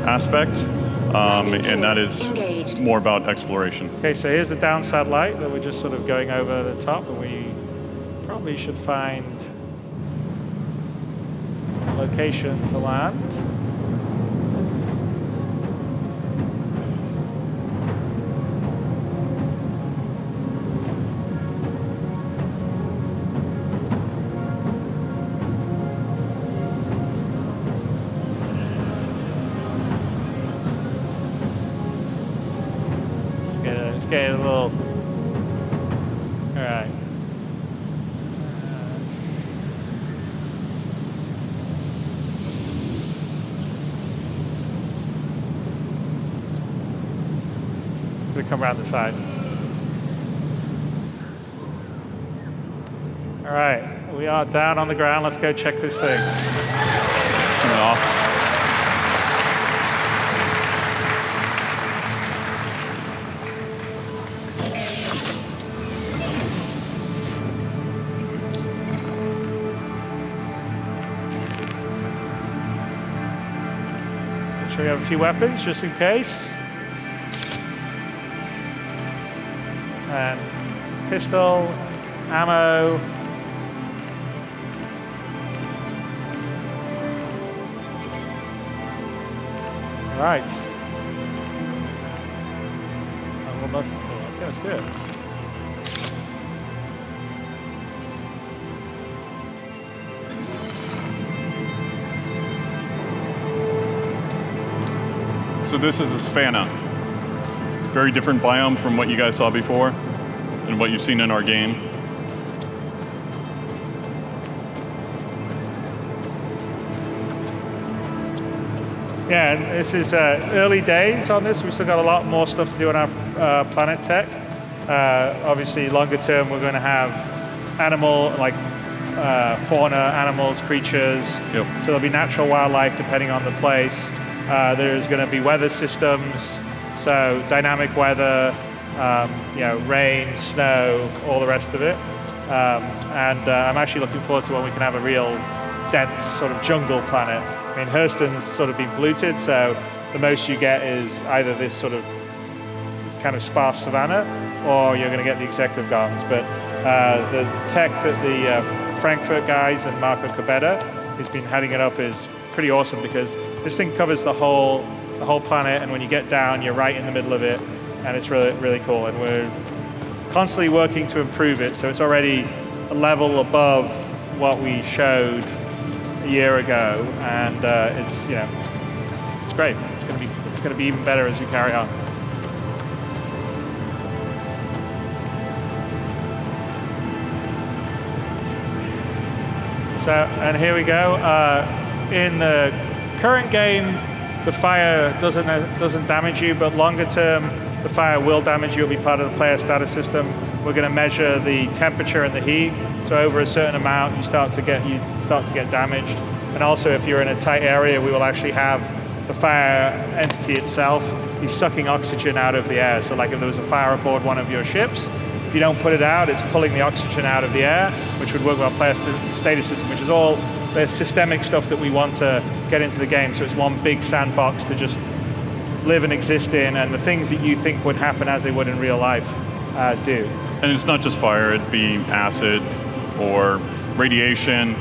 aspect, and that is more about exploration. Okay, so here's the down satellite that we're just sort of going over the top, and we probably should find a location to land. Okay, a little. All right. We come around the side. All right. We are down on the ground. Let's go check this thing. Turn it off. Make sure we have a few weapons just in case. And pistol, ammo. Right. I will not. Okay, let's do it. So this is a savanna. Very different biome from what you guys saw before and what you've seen in our game. Yeah, and this is early days on this. We've still got a lot more stuff to do on our planet tech. Obviously, longer term, we're going to have fauna, animals, creatures. Yep. So there'll be natural wildlife depending on the place. There's going to be weather systems, so dynamic weather, rain, snow, all the rest of it. I'm actually looking forward to when we can have a real dense sort of jungle planet. I mean, Hurston's sort of been polluted, so the most you get is either this sort of kind of sparse savanna, or you're going to get the executive gardens. But the tech that the Frankfurt guys and Marco Cabeda, who's been heading it up, is pretty awesome because this thing covers the whole planet, and when you get down, you're right in the middle of it, and it's really, really cool. And we're constantly working to improve it, so it's already a level above what we showed a year ago, and it's great. It's going to be even better as we carry on. So, and here we go. In the current game, the fire doesn't damage you, but longer term, the fire will damage you. It'll be part of the player status system. We're going to measure the temperature and the heat. So over a certain amount, you start to get damaged. And also, if you're in a tight area, we will actually have the fire entity itself be sucking oxygen out of the air. So like if there was a fire aboard one of your ships, if you don't put it out, it's pulling the oxygen out of the air, which would work with our player status system, which is all the systemic stuff that we want to get into the game. So it's one big sandbox to just live and exist in, and the things that you think would happen as they would in real life do. And it's not just fire, it'd be acid or radiation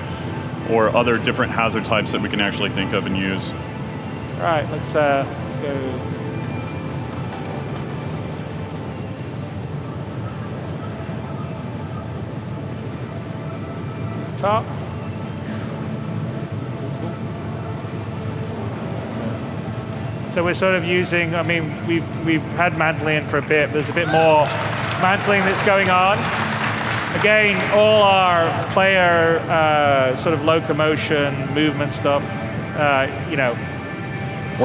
or other different hazard types that we can actually think of and use. All right, let's go. Top. So we're sort of using, I mean, we've had mantling for a bit. There's a bit more mantling that's going on. Again, all our player sort of locomotion, movement stuff,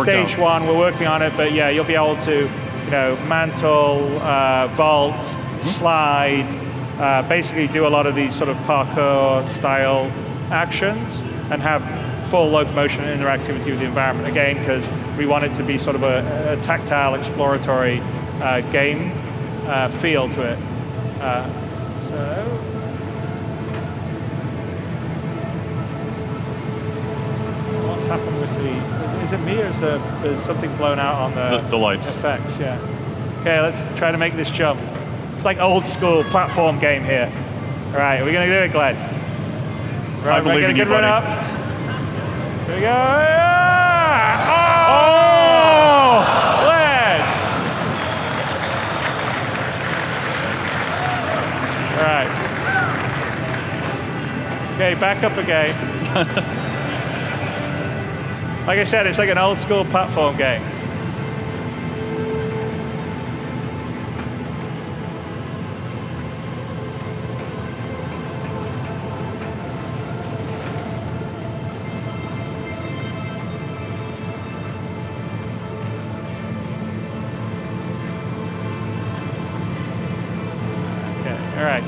stage one, we're working on it, but yeah, you'll be able to, mantle, vault, slide, basically do a lot of these sort of parkour style actions and have full locomotion and interactivity with the environment. Again, because we want it to be sort of a tactile, exploratory game feel to it. What's happened with is it me or is there's something blown out on the lights? Effects, yeah. Okay, let's try to make this jump. It's like old school platform game here. All right, we're gonna do it, Glenn. Right, we're gonna get run up. Here we go. Oh! Glenn! All right. Okay, back up again. Like I said, it's like an old school platform game. Okay, all right.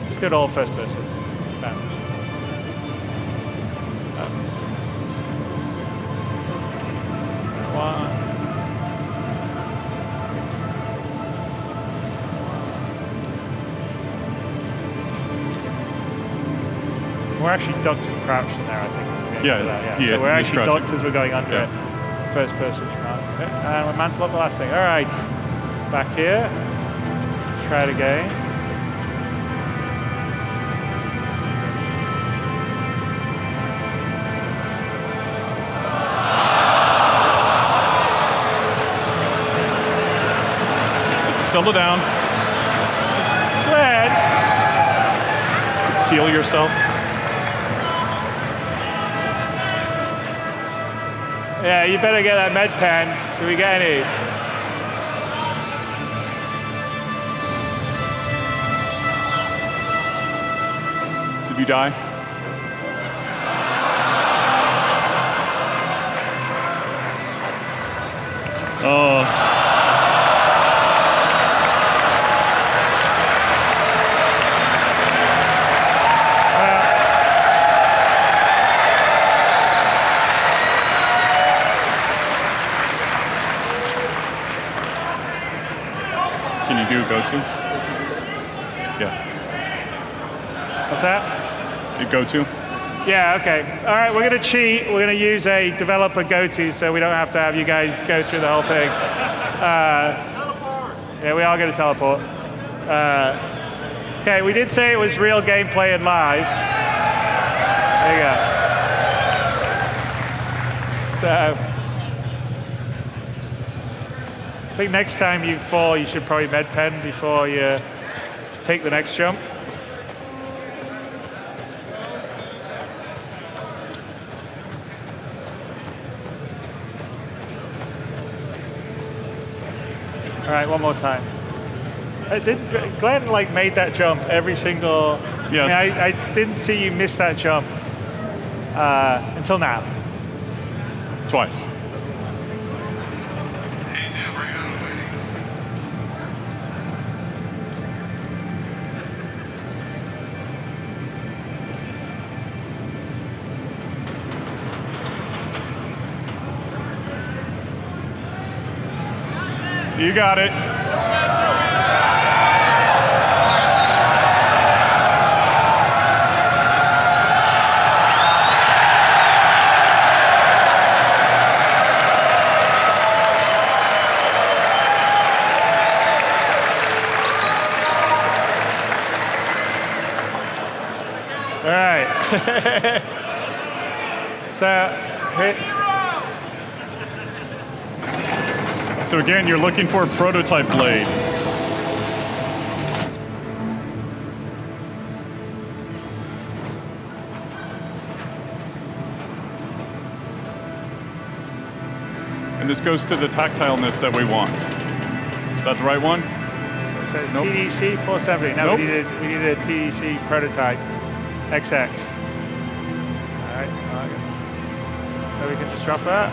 Let's do it all first person. we're actually ducked and crouched in there, I think. Yeah, So we're actually crouching. ducked as we're going under it. First person, you can't. Okay. And we mantle up the last thing. All right, back here. Try it again. Settle down. Glenn! Heal yourself. Yeah, you better get that med pen. Do we get any? Did you die? Oh. Can you do go to? Yeah. What's that? You go to? Yeah, okay. All right, we're going to cheat. We're going to use a developer go-to so we don't have to have you guys go through the whole thing. Yeah, we are going to teleport. Okay, we did say it was real gameplay and live. There you go. So, I think next time you fall, you should probably med pen before you take the next jump. All right, one more time. Glenn like made that jump every single. Yeah. I mean, I didn't see you miss that jump until now. Twice. Hey, now we're out of waiting. You got it. All right. So again, you're looking for a prototype blade. And this goes to the tactileness that we want. Is that the right one? So it's Nope. TDC 470. No, Nope. we needed a TDC prototype XX. All right. So we can just drop that.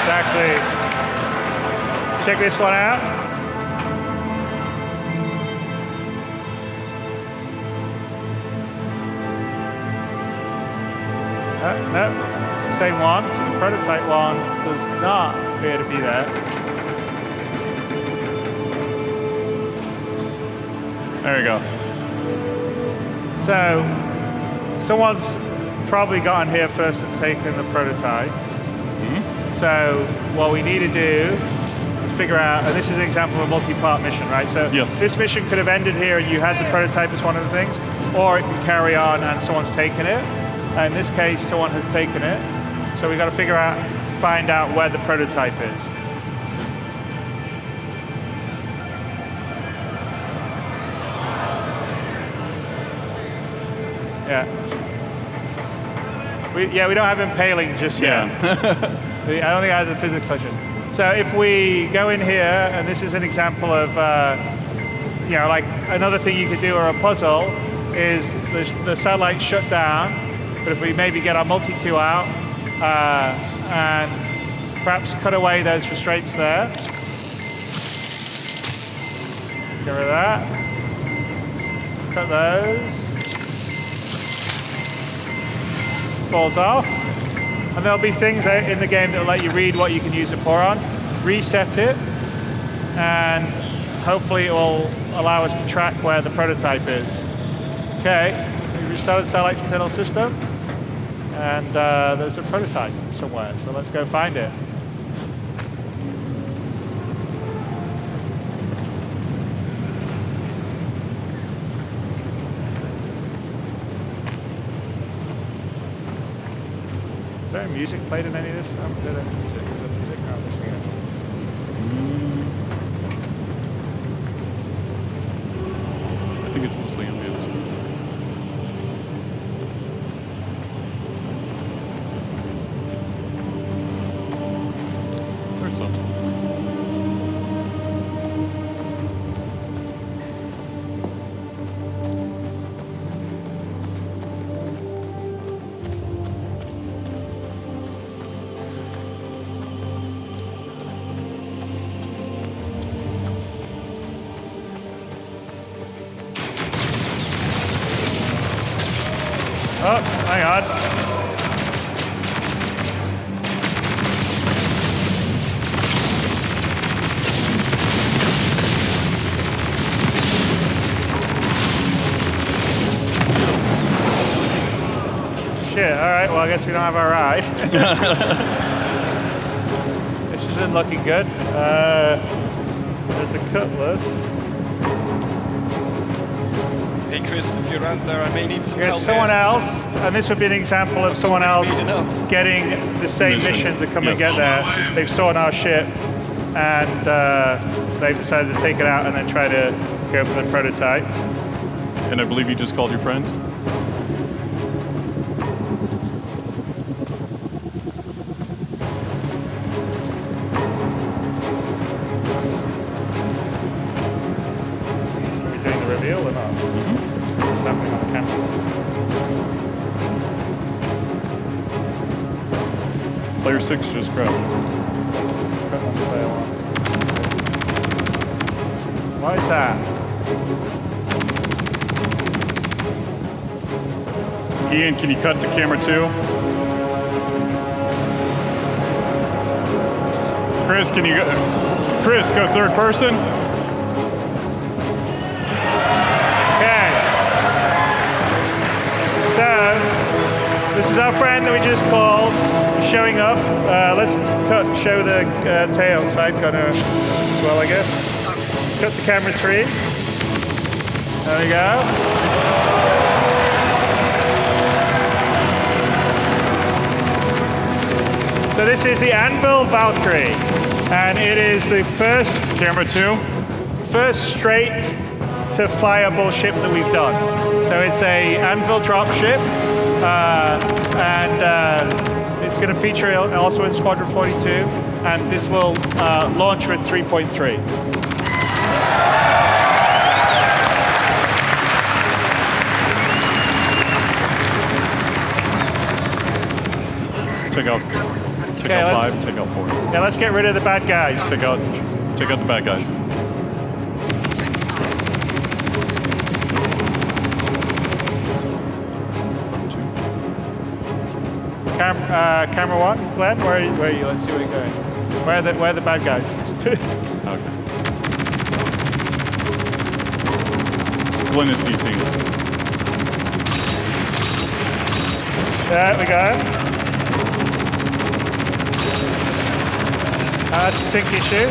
Exactly. Check this one out. No, it's the same one. So the prototype one does not appear to be there. There you go. So someone's probably gotten here first and taken the prototype. So what we need to do is figure out, and this is an example of a multi-part mission, right? So Yes. this mission could have ended here and you had the prototype as one of the things, or it can carry on and someone's taken it. In this case, someone has taken it. So we've got to find out where the prototype is. Yeah. We don't have impaling just yet. I don't think I have the physics question. So if we go in here, and this is an example of, like another thing you could do or a puzzle is the satellite shut down, but if we maybe get our multi-tool out and perhaps cut away those restraints there. Get rid of that. Cut those. Falls off. And there'll be things in the game that will let you read what you can use the pour on. Reset it, and hopefully it will allow us to track where the prototype is. Okay, we we started Satellite's internal system, and there's a prototype somewhere, so let's go find it. Is there music played in any of this? I haven't heard any music. Is there music? No, I'm listening to it. I think it's mostly ambient. There's some. Oh, hang on. Shit, all right, well, I guess we don't have our eye. This isn't looking good. There's a cutlass. Hey Chris, if you're out there, I may need some There's help someone here. else, and this would be an example of someone else getting the same mission to come and get there. They've sawn our ship, and they've decided to take it out and then try to go for the prototype. And I believe you just called your friend? Are we doing the reveal or not? It's happening on the camera. Player 6 just crashed. What is that? Ian, can you cut to camera 2? Chris, can you go? Chris, go third person. Okay. So, this is our friend that we just called, showing up. Let's show the tail side gunner as well, I guess. Cut to camera 3. There we go. So this is the Anvil Valkyrie, and it is the first Camera 2. straight to flyable ship that we've done. So it's a Anvil drop ship, and it's going to feature also in Squadron 42, and this will launch with 3.3. Take out 5, take out 4. Yeah, let's get rid of the bad guys. Take out the bad guys. Camera 1, Glenn, where are you? Let's see where you're going. Where are the bad guys? Okay. Glenn is DCing. There we go. That's a sync issue.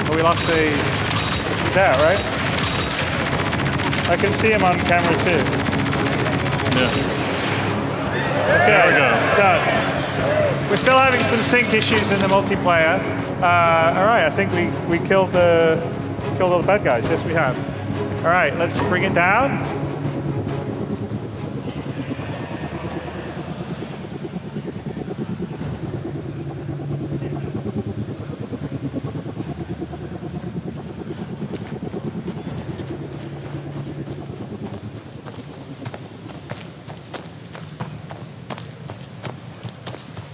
Oh, we lost the... He's out, right? I can see him on camera 2. Yeah. Okay, there we go. Done. We're still having some sync issues in the multiplayer. All right, I think we killed all the bad guys. Yes, we have. All right, let's bring it down.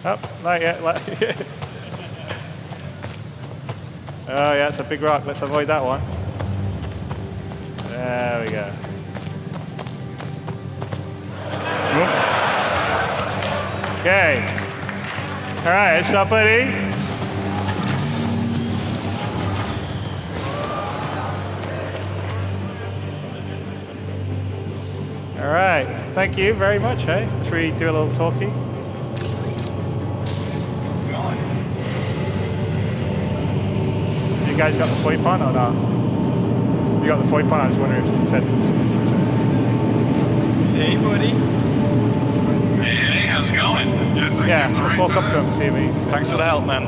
Oh, not yet. Oh, yeah, it's a big rock. Let's avoid that one. There we go. Okay. All right, it's up, buddy. All All right, thank you very much, hey? Should we do a little talkie? It's going. You guys got the VoIP on or not? You got the VoIP on? I was wondering if you'd said something to each other. Hey, buddy. Hey, how's it going? Yeah, let's walk up to him and see if he's... Thanks for the help, man.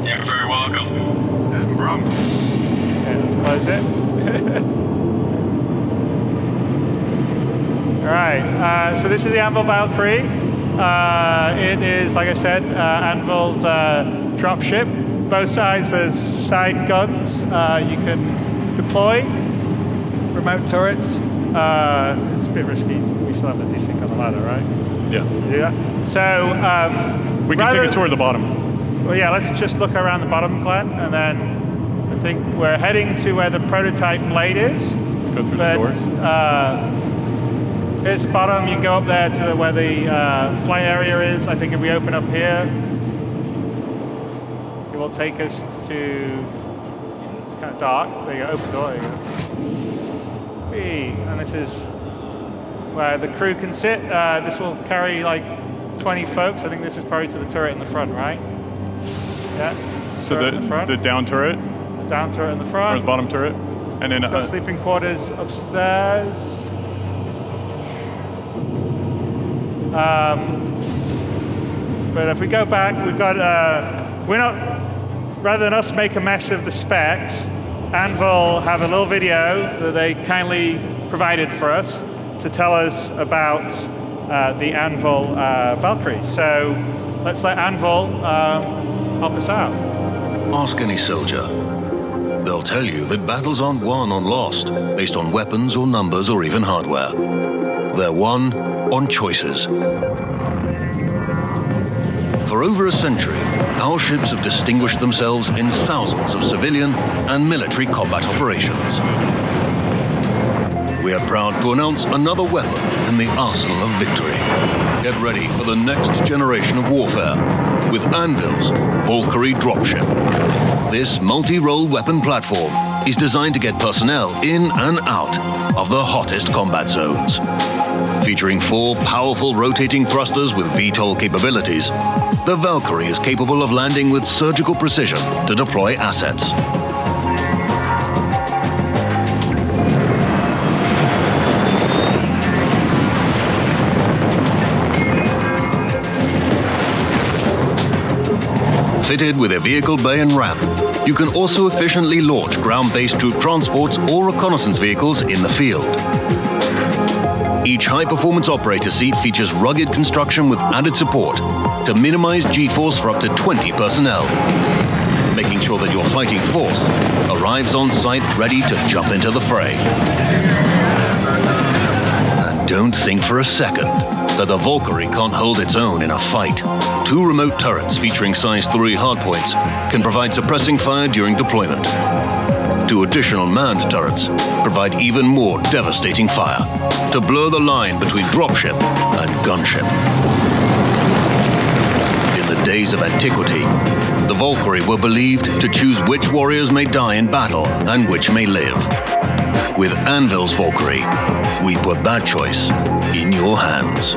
You're very welcome. No problem. Okay, let's close it. All right, so this is the Anvil Valkyrie. It is, like I said, Anvil's dropship. Both sides, there's side guns you can deploy, remote turrets. It's a bit risky. We still have the desync on the ladder, right? Yeah. Do that. So we can take a tour of the bottom. Well, yeah. Let's just look around the bottom, Glenn, and then I think we're heading to where the prototype blade is. Go through the doors. Here's the bottom. You can go up there to where the flight area is. I think if we open up here, it will take us to. It's kind of dark. There you go. Open door. There you go. And this is where the crew can sit. This will carry like 20 folks. I think this is probably to the turret in the front, right? Yeah. So the down turret? The down turret in the front. Or the bottom turret? And then got sleeping quarters upstairs. But if we go back, we've got, rather than us make a mess of the specs, Anvil have a little video that they kindly provided for us to tell us about the Anvil Valkyrie. So let's let Anvil help us out. Ask any soldier. They'll tell you that battles aren't won or lost based on weapons or numbers or even hardware. They're won on choices. For over a century, our ships have distinguished themselves in thousands of civilian and military combat operations. We are proud to announce another weapon in the arsenal of victory. Get ready for the next generation of warfare with Anvil's Valkyrie dropship. This multi-role weapon platform is designed to get personnel in and out of the hottest combat zones. Featuring 4 powerful rotating thrusters with VTOL capabilities, the Valkyrie is capable of landing with surgical precision to deploy assets. Fitted with a vehicle bay and ramp, you can also efficiently launch ground-based troop transports or reconnaissance vehicles in the field. Each high-performance operator seat features rugged construction with added support to minimize G-force for up to 20 personnel, making sure that your fighting force arrives on site ready to jump into the fray. And don't think for a second that the Valkyrie can't hold its own in a fight. 2 remote turrets featuring size 3 hardpoints can provide suppressing fire during deployment. 2 additional manned turrets provide even more devastating fire to blur the line between dropship and gunship. In the days of antiquity, the Valkyrie were believed to choose which warriors may die in battle and which may live. With Anvil's Valkyrie, we put that choice in your hands.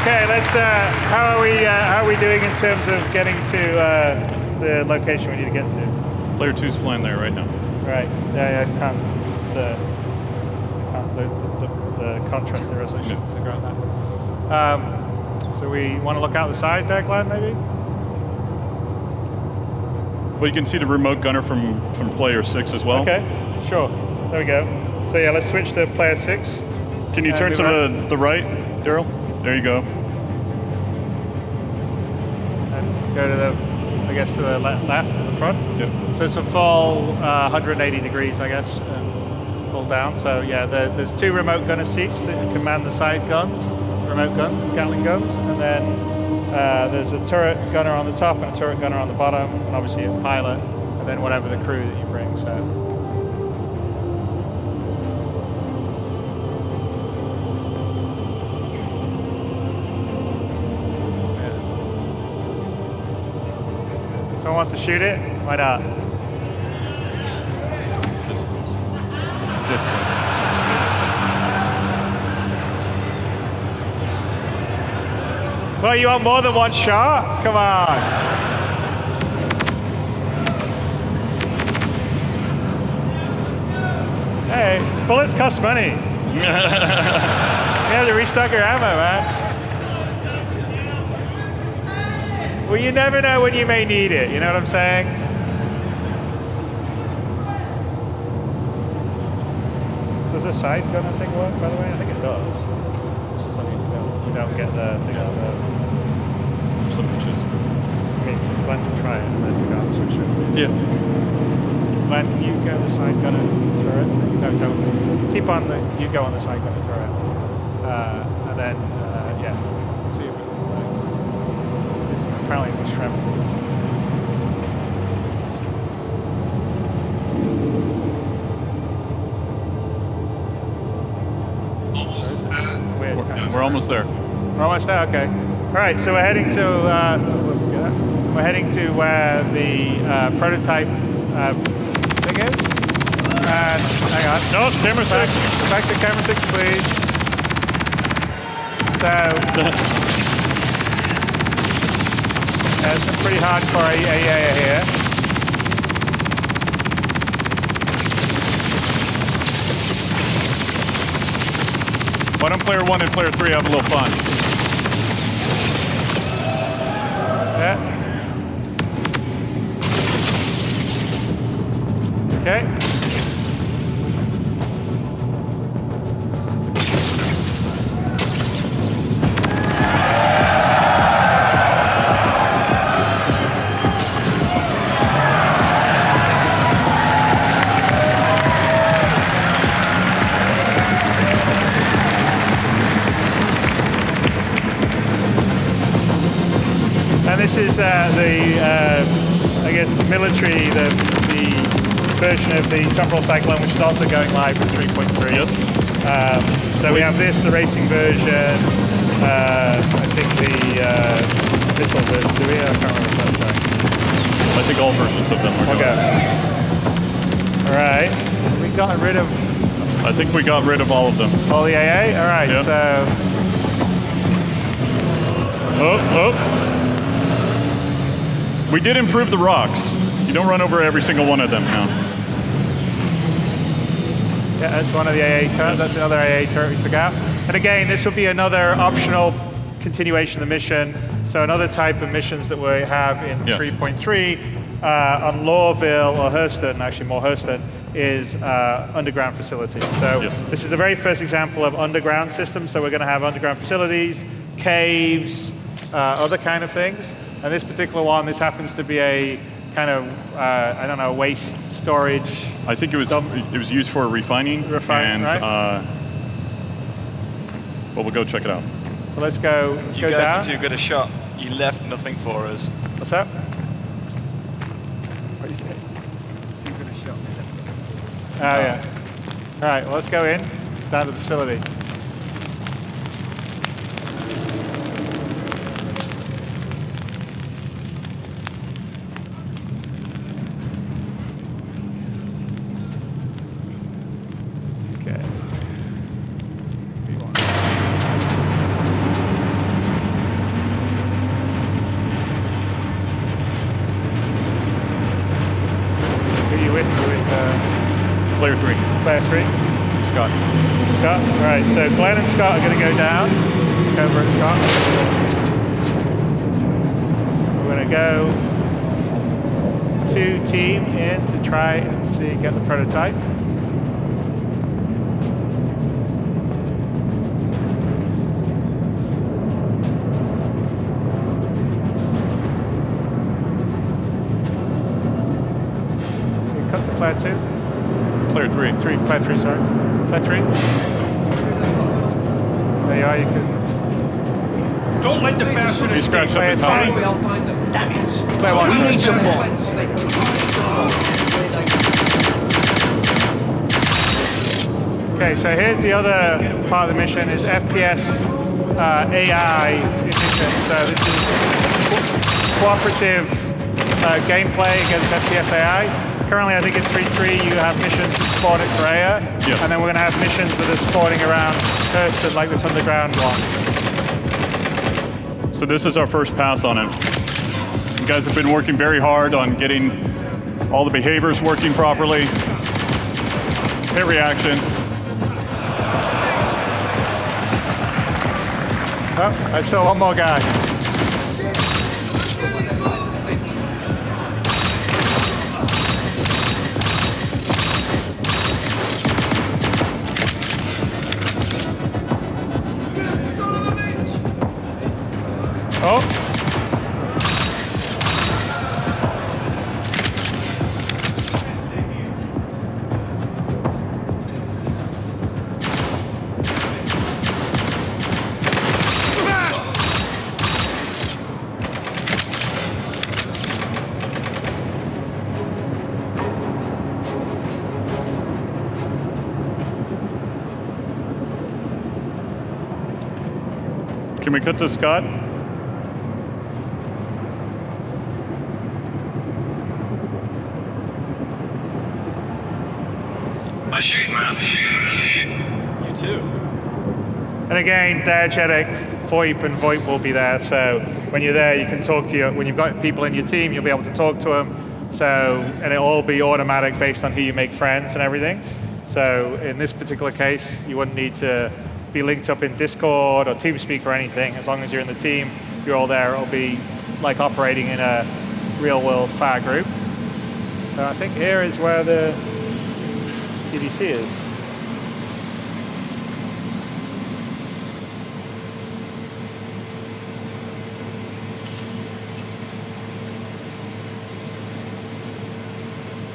Okay, let's. How are we doing in terms of getting to the location we need to get to? Player 2's flying there right now. Right. Yeah, I can't. It's, the contrast, the resolution is so great on that. So we want to look out the side there, Glenn, maybe. Well, you can see the remote gunner from player 6 as well. Okay, sure. There we go. So yeah, let's switch to player 6. Can you turn to the right, Daryl? There you go. And go to the, I guess, to the left, to the front. Yep. So it's a full 180 degrees, I guess, full down. So yeah, there's 2 remote gunner seats that command the side guns, remote guns, Gatling guns, and then there's a turret gunner on the top and a turret gunner on the bottom, and obviously a pilot, and then whatever the crew that you bring. So. Someone wants to shoot it? Why not? Distance. Well, you want more than one shot? Come on. Hey, bullets cost money. You have to restock your ammo, man. Well, you never know when you may need it, you know what I'm saying? Does the side gunner thing work, by the way? I think it does. This is something you don't get the thing out of the... Some pitches. Okay, Glenn can try it, and then we got to switch it. Yeah. Glenn, can you go the side gunner turret? No, don't. Keep on the... You go on the side gunner turret. And then, yeah. See if we can... apparently extremities. We're almost there. We're almost there. Okay. All right. So we're heading to where the prototype thing is. And hang on. No, camera 6. Back to camera 6, please. So. There's some pretty hardcore AA here. Why don't player 1 and player 3 have a little fun? Yeah. Okay. This is I guess, the military, the version of the temporal cyclone, which is also going live with 3.3. Yes. So we have this, the racing version. I think the missile version. Do we? I can't remember what that's like. I think all versions of them are going. All right. We got rid of. I think we got rid of all of them. All the AA. All right. Yeah. So. Oh. We did improve the rocks. You don't run over every single one of them now. Yeah, that's one of the AA turrets. That's another AA turret we took out. And again, this will be another optional continuation of the mission. So another type of missions that we have in 3.3 on Lawville or Hurston, actually more Hurston, is underground facilities. So this is the very first example of underground systems. So we're going to have underground facilities, caves, other kind of things. And this particular one, this happens to be a kind of, I don't know, waste storage. I think it was used for refining. Refining, right? Well, we'll go check it out. So let's go down. You guys are too good a shot. You left nothing for us. What's that? What do you say? Too good a shot. Oh, yeah. All right, well, let's go in, down to the facility. Player 3. Player 3? Scott. Scott? All right, so Glenn and Scott are going to go down. Look over at Scott. We're going to go to team in to try and get the prototype. Cut to player 2. Player 3. Player 3, sorry. Player 3. There you are, you can... Don't let the bastard escape. Player 2. Damn it. Player 1. We need some fun. Okay, so here's the other part of the mission is FPS AI mission. So this is cooperative gameplay against FPS AI. Currently, I think in 3.3 you have missions that spawn at Korea, and then we're going to have missions that are spawning around Kirsten, like this underground one. So this is our first pass on it. You guys have been working very hard on getting all the behaviors working properly, hit reactions. Oh, I saw one more guy. Oh. Can we cut to Scott? I shoot, man. You too. And again, diegetic, VoIP and VoIP will be there. So when you're there, you can talk to when you've got people in your team, you'll be able to talk to them. So, and it'll all be automatic based on who you make friends and everything. So in this particular case, you wouldn't need to be linked up in Discord or TeamSpeak or anything. As long as you're in the team, you're all there. It'll be like operating in a real world fire group. So I think here is where the TDC is.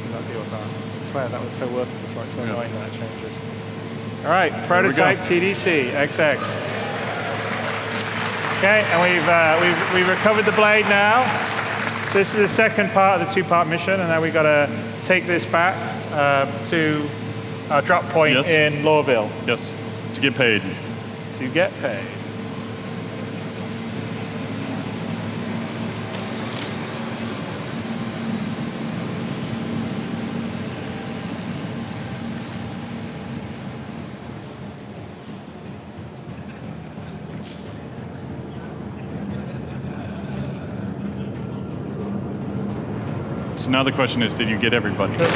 I swear that was so working before. It's so annoying when that changes. All right, prototype TDC XX. Okay, and we've recovered the blade now. So this is the second part of the two-part mission, and now we've got to take this back to our drop point in Lawville. Yes, to get paid. To get paid. So now the question is, did you get everybody? Nope.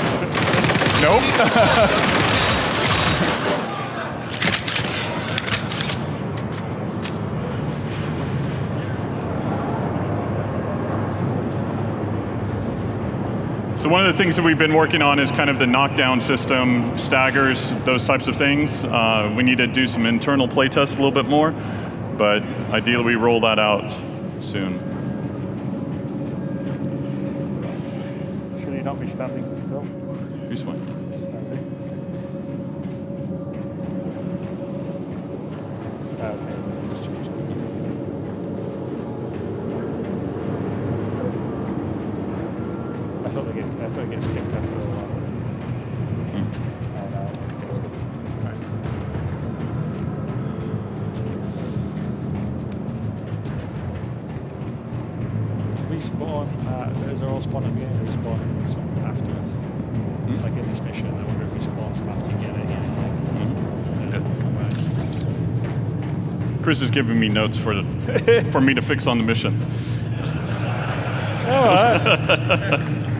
So one of the things that we've been working on is kind of the knockdown system, staggers, those types of things. We need to do some internal play tests a little bit more, but ideally we roll that out soon. Should you not be standing still? Who's one? I thought it gets kicked after a while. Respawn, those are all spawn at the beginning, respawn some afterwards. Like in this mission, I wonder if we spawn some after you get it again. Chris is giving me notes for me to fix on the mission.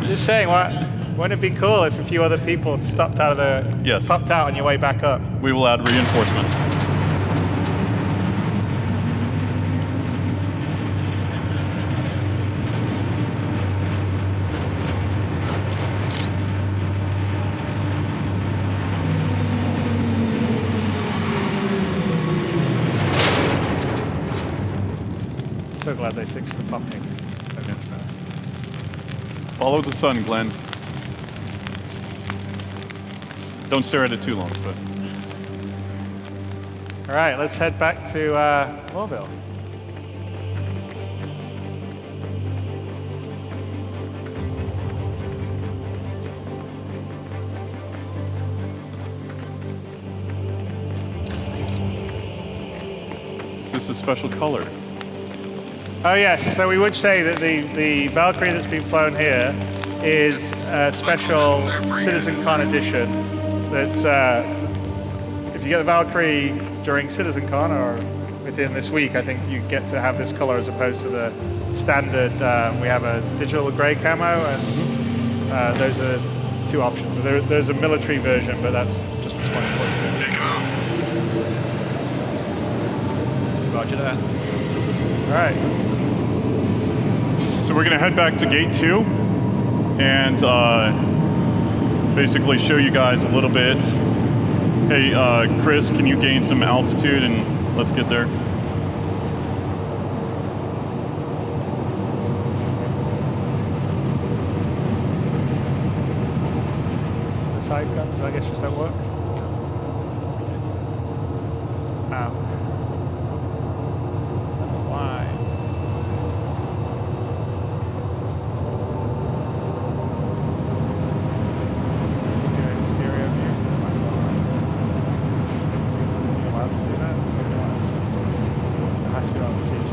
Just saying, wouldn't it be cool if a few other people stopped out of popped out on your way back up? We will add reinforcements. So glad they fixed the popping. Follow the sun, Glenn. Don't stare at it too long, but. All right, let's head back to Lawville. Is this a special color? Oh yes, so we would say that the Valkyrie that's been flown here is a special CitizenCon edition. That's if you get the Valkyrie during CitizenCon or within this week, I think you get to have this color as opposed to the standard. We have a digital gray camo, and those are 2 options. There's a military version, but that's just responsible. Take it off. Roger that. All right. So we're going to head back to gate 2 and basically show you guys a little bit. Hey, Chris, can you gain some altitude and let's get there? The side guns, I guess, just don't work. Wow. Why? Stereo view. You're allowed to do that? It has to be on the siege.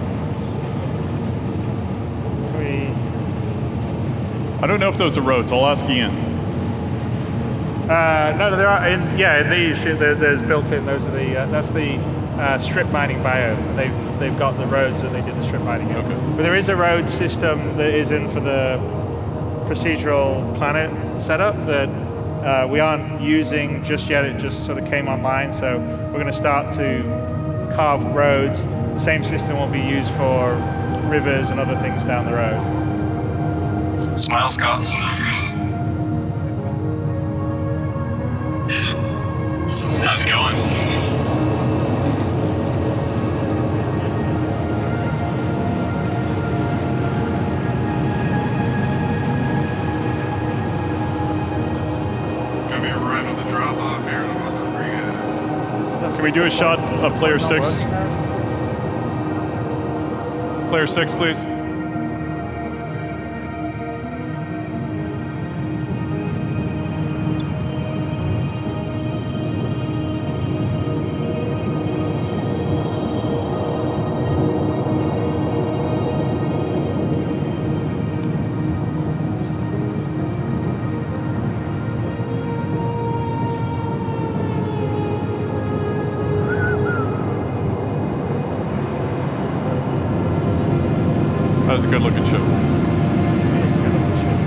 I don't know if those are roads. I'll ask Ian. No, there are. In these, there's built-in. Those are the. That's the strip mining biome. They've got the roads that they did the strip mining in. Okay. But there is a road system that is in for the procedural planet setup that we aren't using just yet. It just sort of came online, so we're going to start to carve roads. The same system will be used for rivers and other things down the road. Smile, Scott. How's it going? Gonna be right on the drop off here in about 3 guys. Can we do a shot of player 6? Player 6, please. That was a good looking ship. It's a good looking ship.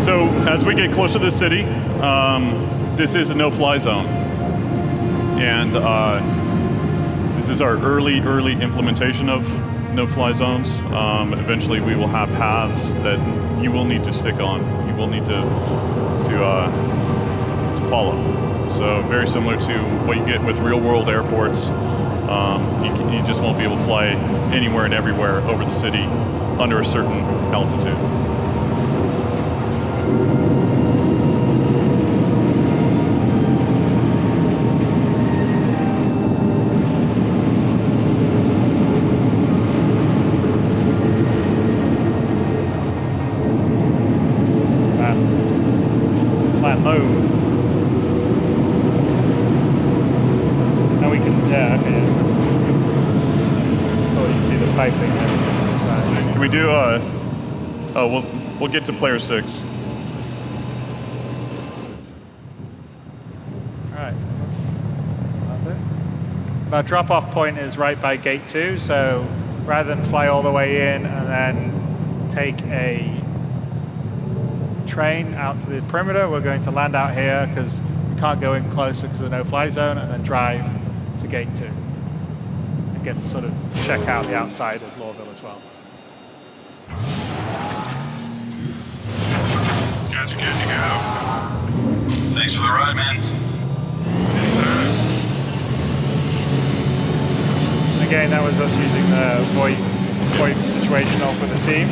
So as we get closer to the city, this is a no-fly zone. And this is our early implementation of no-fly zones. Eventually we will have paths that you will need to stick on. You will need to follow. So very similar to what you get with real-world airports. You just won't be able to fly anywhere and everywhere over the city under a certain altitude. Flat low. Now we can, yeah, okay. Oh, you can see the piping there. Can we do we'll get to player 6. Alright, that's it. Our drop-off point is right by gate 2, so rather than fly all the way in and then take a train out to the perimeter, we're going to land out here because we can't go in closer because of the no-fly zone, and then drive to gate 2 and get to sort of check out the outside of Lawville as well. Guys are good to go. Thanks for the ride, man. Anytime. Again, that was us using the VoIP situational for the team.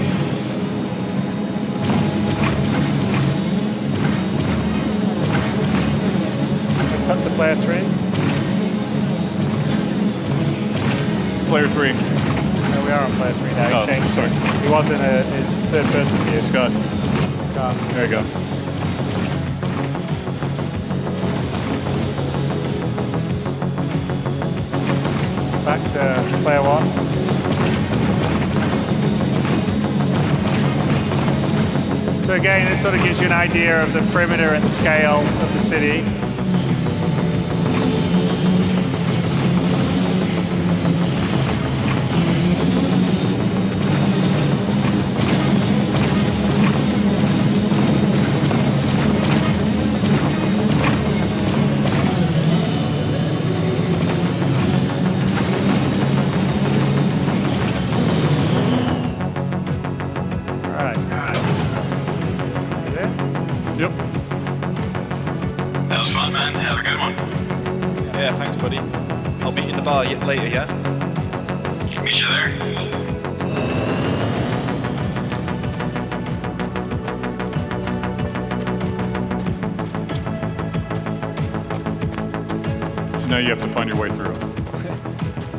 Cut to player 3. Player 3. No, we are on player 3 now. Oh, He changed. sorry. He was in his third person view. Scott. There you go. back to player one. So again, this sort of gives you an idea of the perimeter and the scale of the city. Yep. That was fun, man. Have a good one. Yeah, thanks, buddy. I'll be in the bar later, yeah? Meet you there. So now you have to find your way through.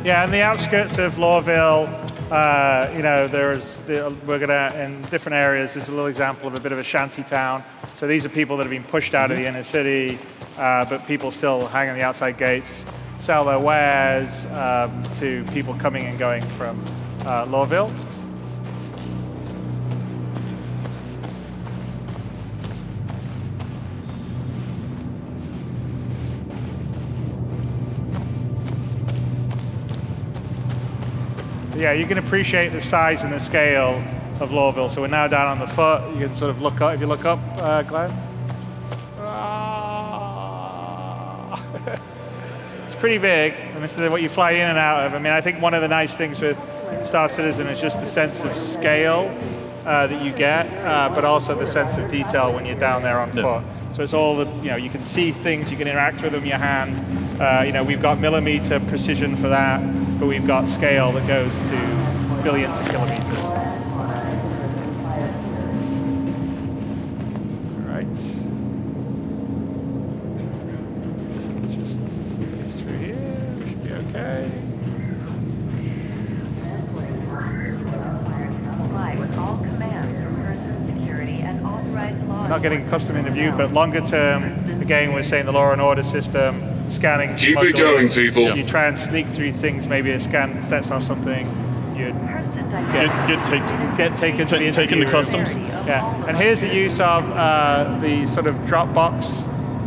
Yeah, in the outskirts of Lawville, you know, we're gonna, in different areas, there's a little example of a bit of a shanty town. So these are people that have been pushed out of the inner city, but people still hang on the outside gates, sell their wares to people coming and going from Lawville. Yeah, you can appreciate the size and the scale of Lawville. So we're now down on the foot. You can sort of look up, if you look up, Glenn. It's pretty big, and this is what you fly in and out of. I mean, I think one of the nice things with Star Citizen is just the sense of scale that you get, but also the sense of detail when you're down there on foot. So it's all the, you know, you can see things, you can interact with them in your hand. You know, we've got millimeter precision for that, but we've got scale that goes to billions of kilometers. All right. Just put this through here, we should be okay. Comply with all commands from person security and authorized law. Not getting custom interviewed, but longer term, again, we're saying the law and order system, scanning, Keep smuggling. it going, people. You try and sneak through things, maybe a scan sets off something, you Get taken to the interview room. customs. Yeah, and here's the use of the sort of Dropbox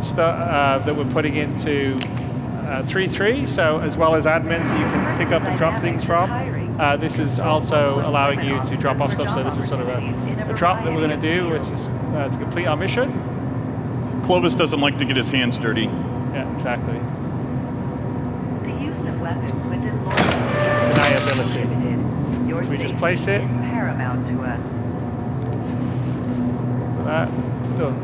stuff that we're putting into 3.3, so as well as admins that you can pick up and drop things from. This is also allowing you to drop off stuff, so this is sort of a drop that we're going to do, which is to complete our mission. Clovis doesn't like to get his hands dirty. Yeah, exactly. The use of weapons within law Deniability. Your So we just safety place it. is paramount to us. That done.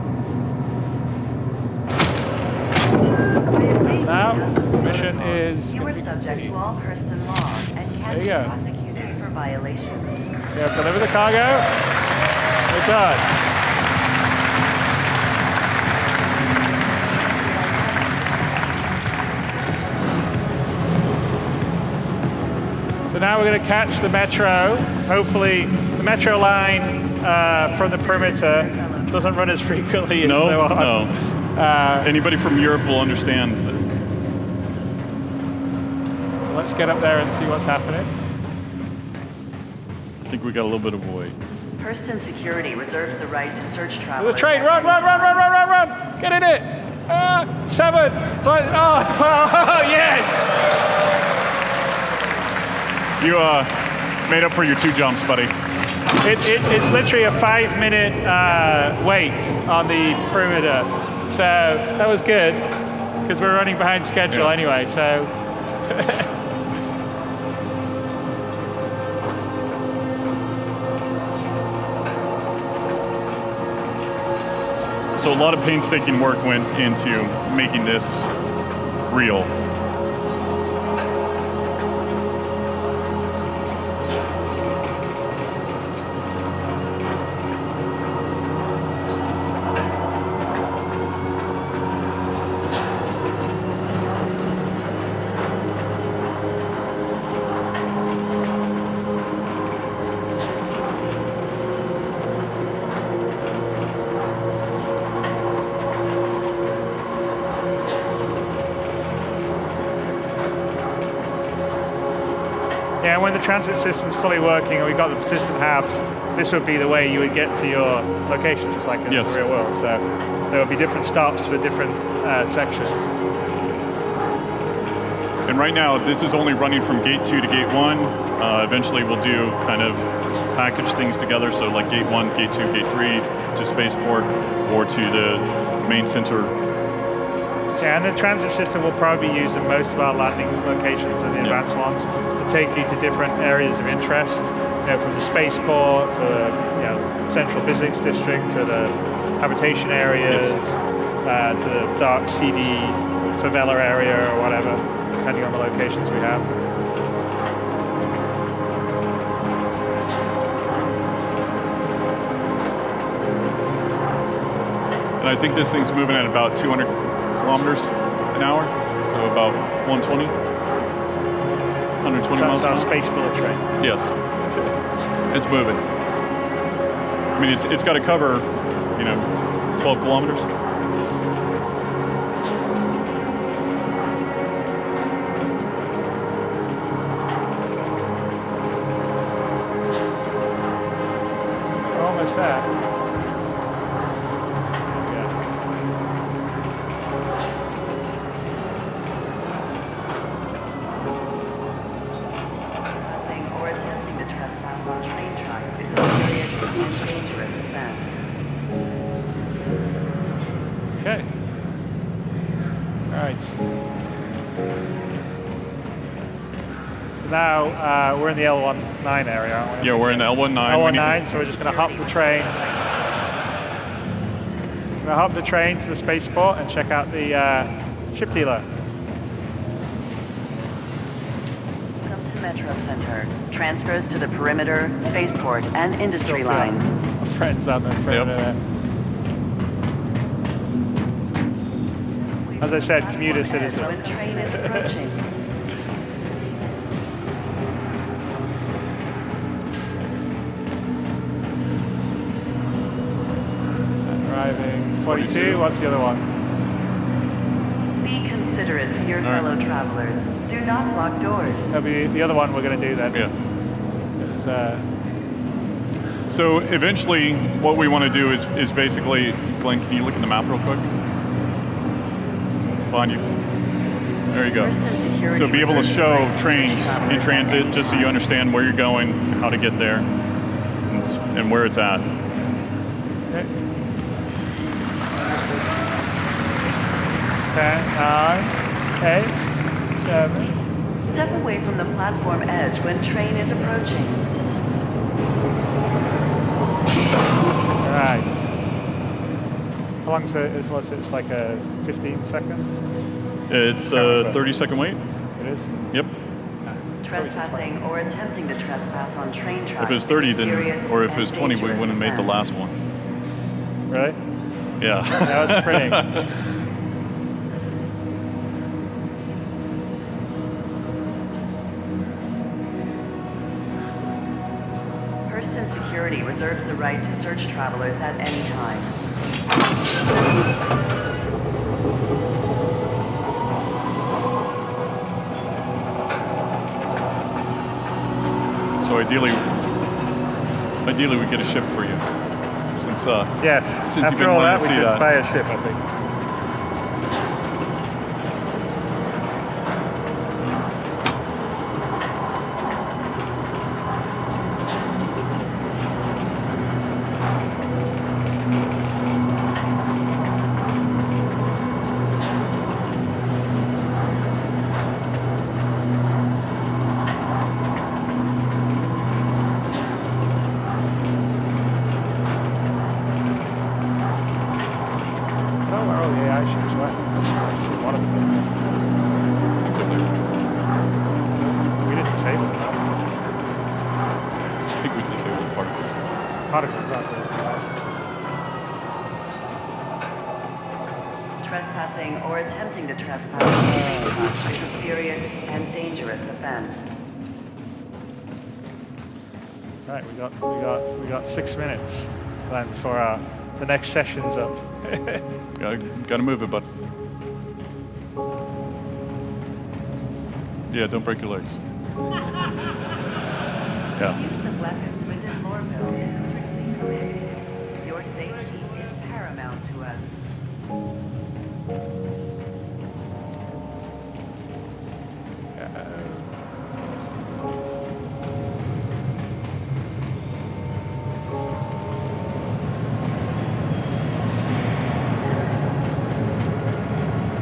Now, the mission is You are subject to all person laws and can There be you go. prosecuted for violations. Yeah, deliver the cargo. We're done. So now we're going to catch the metro. Hopefully, the metro line from the perimeter doesn't run as frequently as they want. No. Anybody from Europe will understand that. So let's get up there and see what's happening. I think we got a little bit of a wait. Person security reserves the right to search travel. The train, run, run, run, run, run, run, run! Get in it! 7! Oh, yes! You made up for your 2 jumps, buddy. It's literally a 5-minute wait on the perimeter. So that was good, because we're running behind schedule anyway, so. So a lot of painstaking work went into making this real. Yeah, when the transit system's fully working and we've got the persistent hubs, this would be the way you would get to your location, just like in the real world. So there would be different stops for different sections. And right now, this is only running from gate 2 to gate 1. Eventually, we'll do kind of package things together. So like gate 1, gate 2, gate 3 to spaceport or to the main center. Yeah, and the transit system will probably be used in most of our landing locations and the advanced ones to take you to different areas of interest. You know, from the spaceport to the central physics district to the habitation areas to the dark, seedy favela area or whatever, depending on the locations we have. And I think this thing's moving at about 200 kilometers an hour, so about 120, 120 miles an hour. It's our space bullet train. Yes, it's moving. I mean, it's got to cover, 12 kilometers. We're almost there. Okay. All right. So now we're in the L19 area, aren't we? Yeah, we're in the L19. L19, so we're just going to hop the train. We're going to hop the train to the spaceport and check out the ship dealer. Welcome to Metro Center. Transfers to the perimeter, spaceport, and industry lines. Our friends on the perimeter there. As I said, commuter citizen. When train is approaching. Arriving 42. What's the other one? Be considerate to your fellow travelers. Do not block doors. That'll be the other one we're going to do then. Yeah. It's, So eventually, what we want to do is basically, Glenn, can you look at the map real quick? Behind you. There you go. So be able to show trains in transit just so you understand where you're going, how to get there, and where it's at. Okay. 10, 9, 8, 7. Step away from the platform edge when train is approaching. All right. How long is it? It's like a 15 seconds? It's a 30-second wait. It is? Yep. Trespassing or attempting to trespass on train tracks. If it was 30, then, or if it was 20, we wouldn't have made the last one. Really? Yeah. That was pretty. Person security reserves the right to search travelers at any time. So ideally we get a ship for you. Since yes. since After all that, we should buy a ship, I think. Trespassing or attempting to trespass on train tracks is a serious and dangerous offense. Right, we got 6 minutes planned before the next session's up. Gotta move it, bud. Yeah, don't break your legs. Yeah. Use of weapons within Lorville is strictly prohibited. Your safety is paramount to us.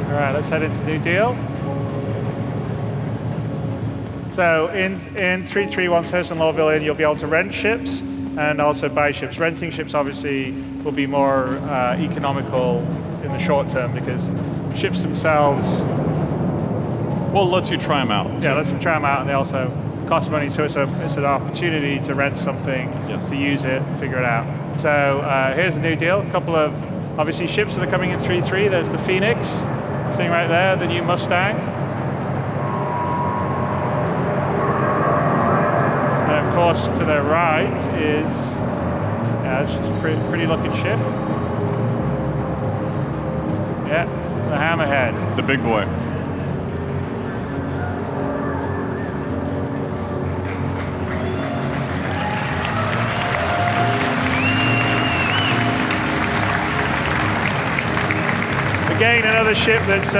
All right, let's head into New Deal. So in 3.3, once Hearst and Lorville in, you'll be able to rent ships and also buy ships. Renting ships obviously will be more economical in the short term because ships themselves... Well, it lets you try them out. Yeah, lets them try them out, and they also cost money, so it's an opportunity to rent something, to use it, figure it out. So here's the New Deal. A couple of, obviously, ships that are coming in 3.3. There's the Phoenix, sitting right there, the new Mustang. And of course, to the right is, it's just a pretty looking ship. Yeah, the Hammerhead. The big boy. Again, another ship that's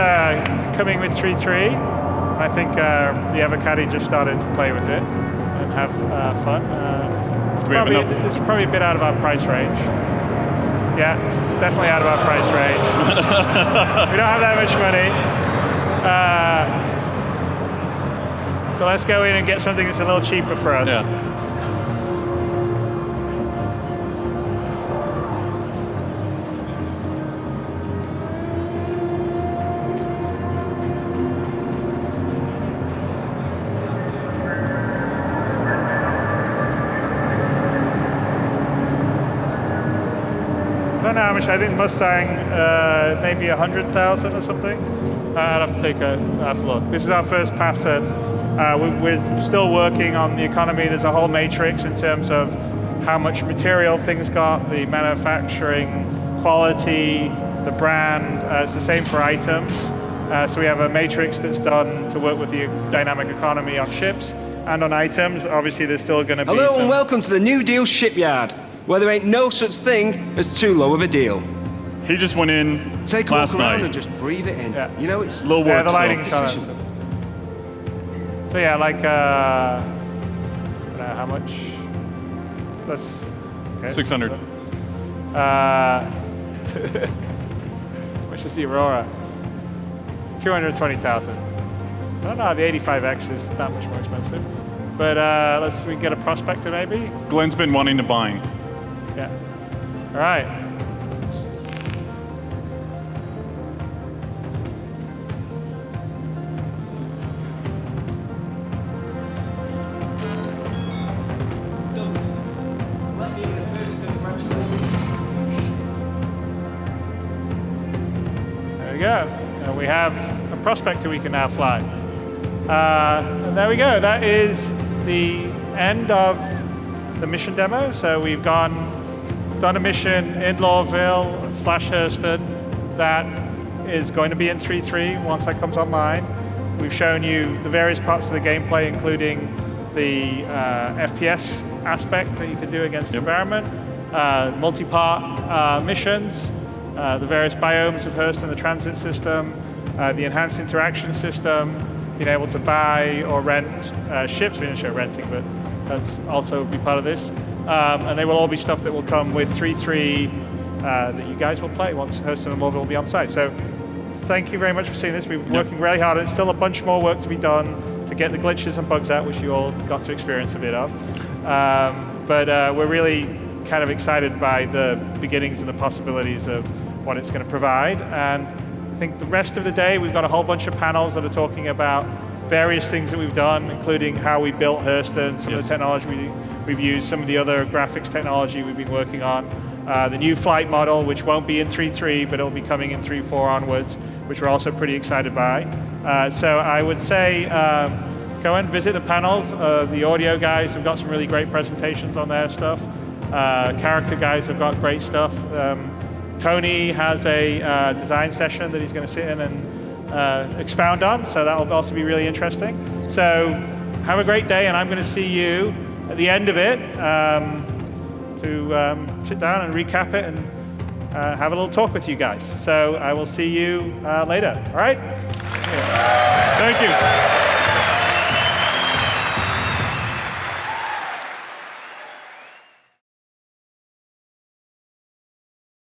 coming with 3.3. I think the Avocado just started to play with it and have fun. It's probably a bit out of our price range. Yeah, it's definitely out of our price range. We don't have that much money. So let's go in and get something that's a little cheaper for us. Yeah. I don't know how much. I think Mustang, maybe 100,000 or something. I'd have to look. This is our first pass at. We're still working on the economy. There's a whole matrix in terms of how much material things got, the manufacturing quality, the brand. It's the same for items. So we have a matrix that's done to work with the dynamic economy on ships and on items. Obviously, there's still going to be. Hello and welcome to the New Deal shipyard, where there ain't no such thing as too low of a deal. He just went in Take a last look around night. and just breathe it in. Yeah. You know, it's Little work. the lighting's on. So yeah, like I don't know how much. Let's. Okay, 600. Which is the Aurora? 220,000. I don't know. The 85X is that much more expensive. But we can get a Prospector maybe. Glenn's been wanting to buy. Yeah. All right. There we go. And we have a Prospector we can now fly. And there we go. That is the end of the mission demo. So we've done a mission in Lorville / Hurston that is going to be in 3.3 once that comes online. We've shown you the various parts of the gameplay, including the FPS aspect that you can do against the environment, multi-part missions, the various biomes of Hurston, the transit system, the enhanced interaction system, being able to buy or rent ships. We didn't show renting, but that's also be part of this. And they will all be stuff that will come with 3.3 that you guys will play once Hurston and Lorville will be on site. So thank you very much for seeing this. We've been working really hard. There's still a bunch more work to be done to get the glitches and bugs out, which you all got to experience a bit of. But we're really kind of excited by the beginnings and the possibilities of what it's going to provide. And I think the rest of the day, we've got a whole bunch of panels that are talking about various things that we've done, including how we built Hurston, some of the technology we've used, some of the other graphics technology we've been working on, the new flight model, which won't be in 3.3, but it'll be coming in 3.4 onwards, which we're also pretty excited by. So I would say go and visit the panels. The audio guys have got some really great presentations on their stuff. Character guys have got great stuff. Tony has a design session that he's going to sit in and expound on, so that will also be really interesting. So have a great day, and I'm going to see you at the end of it to sit down and recap it and have a little talk with you guys. So I will see you later. All right? Thank you.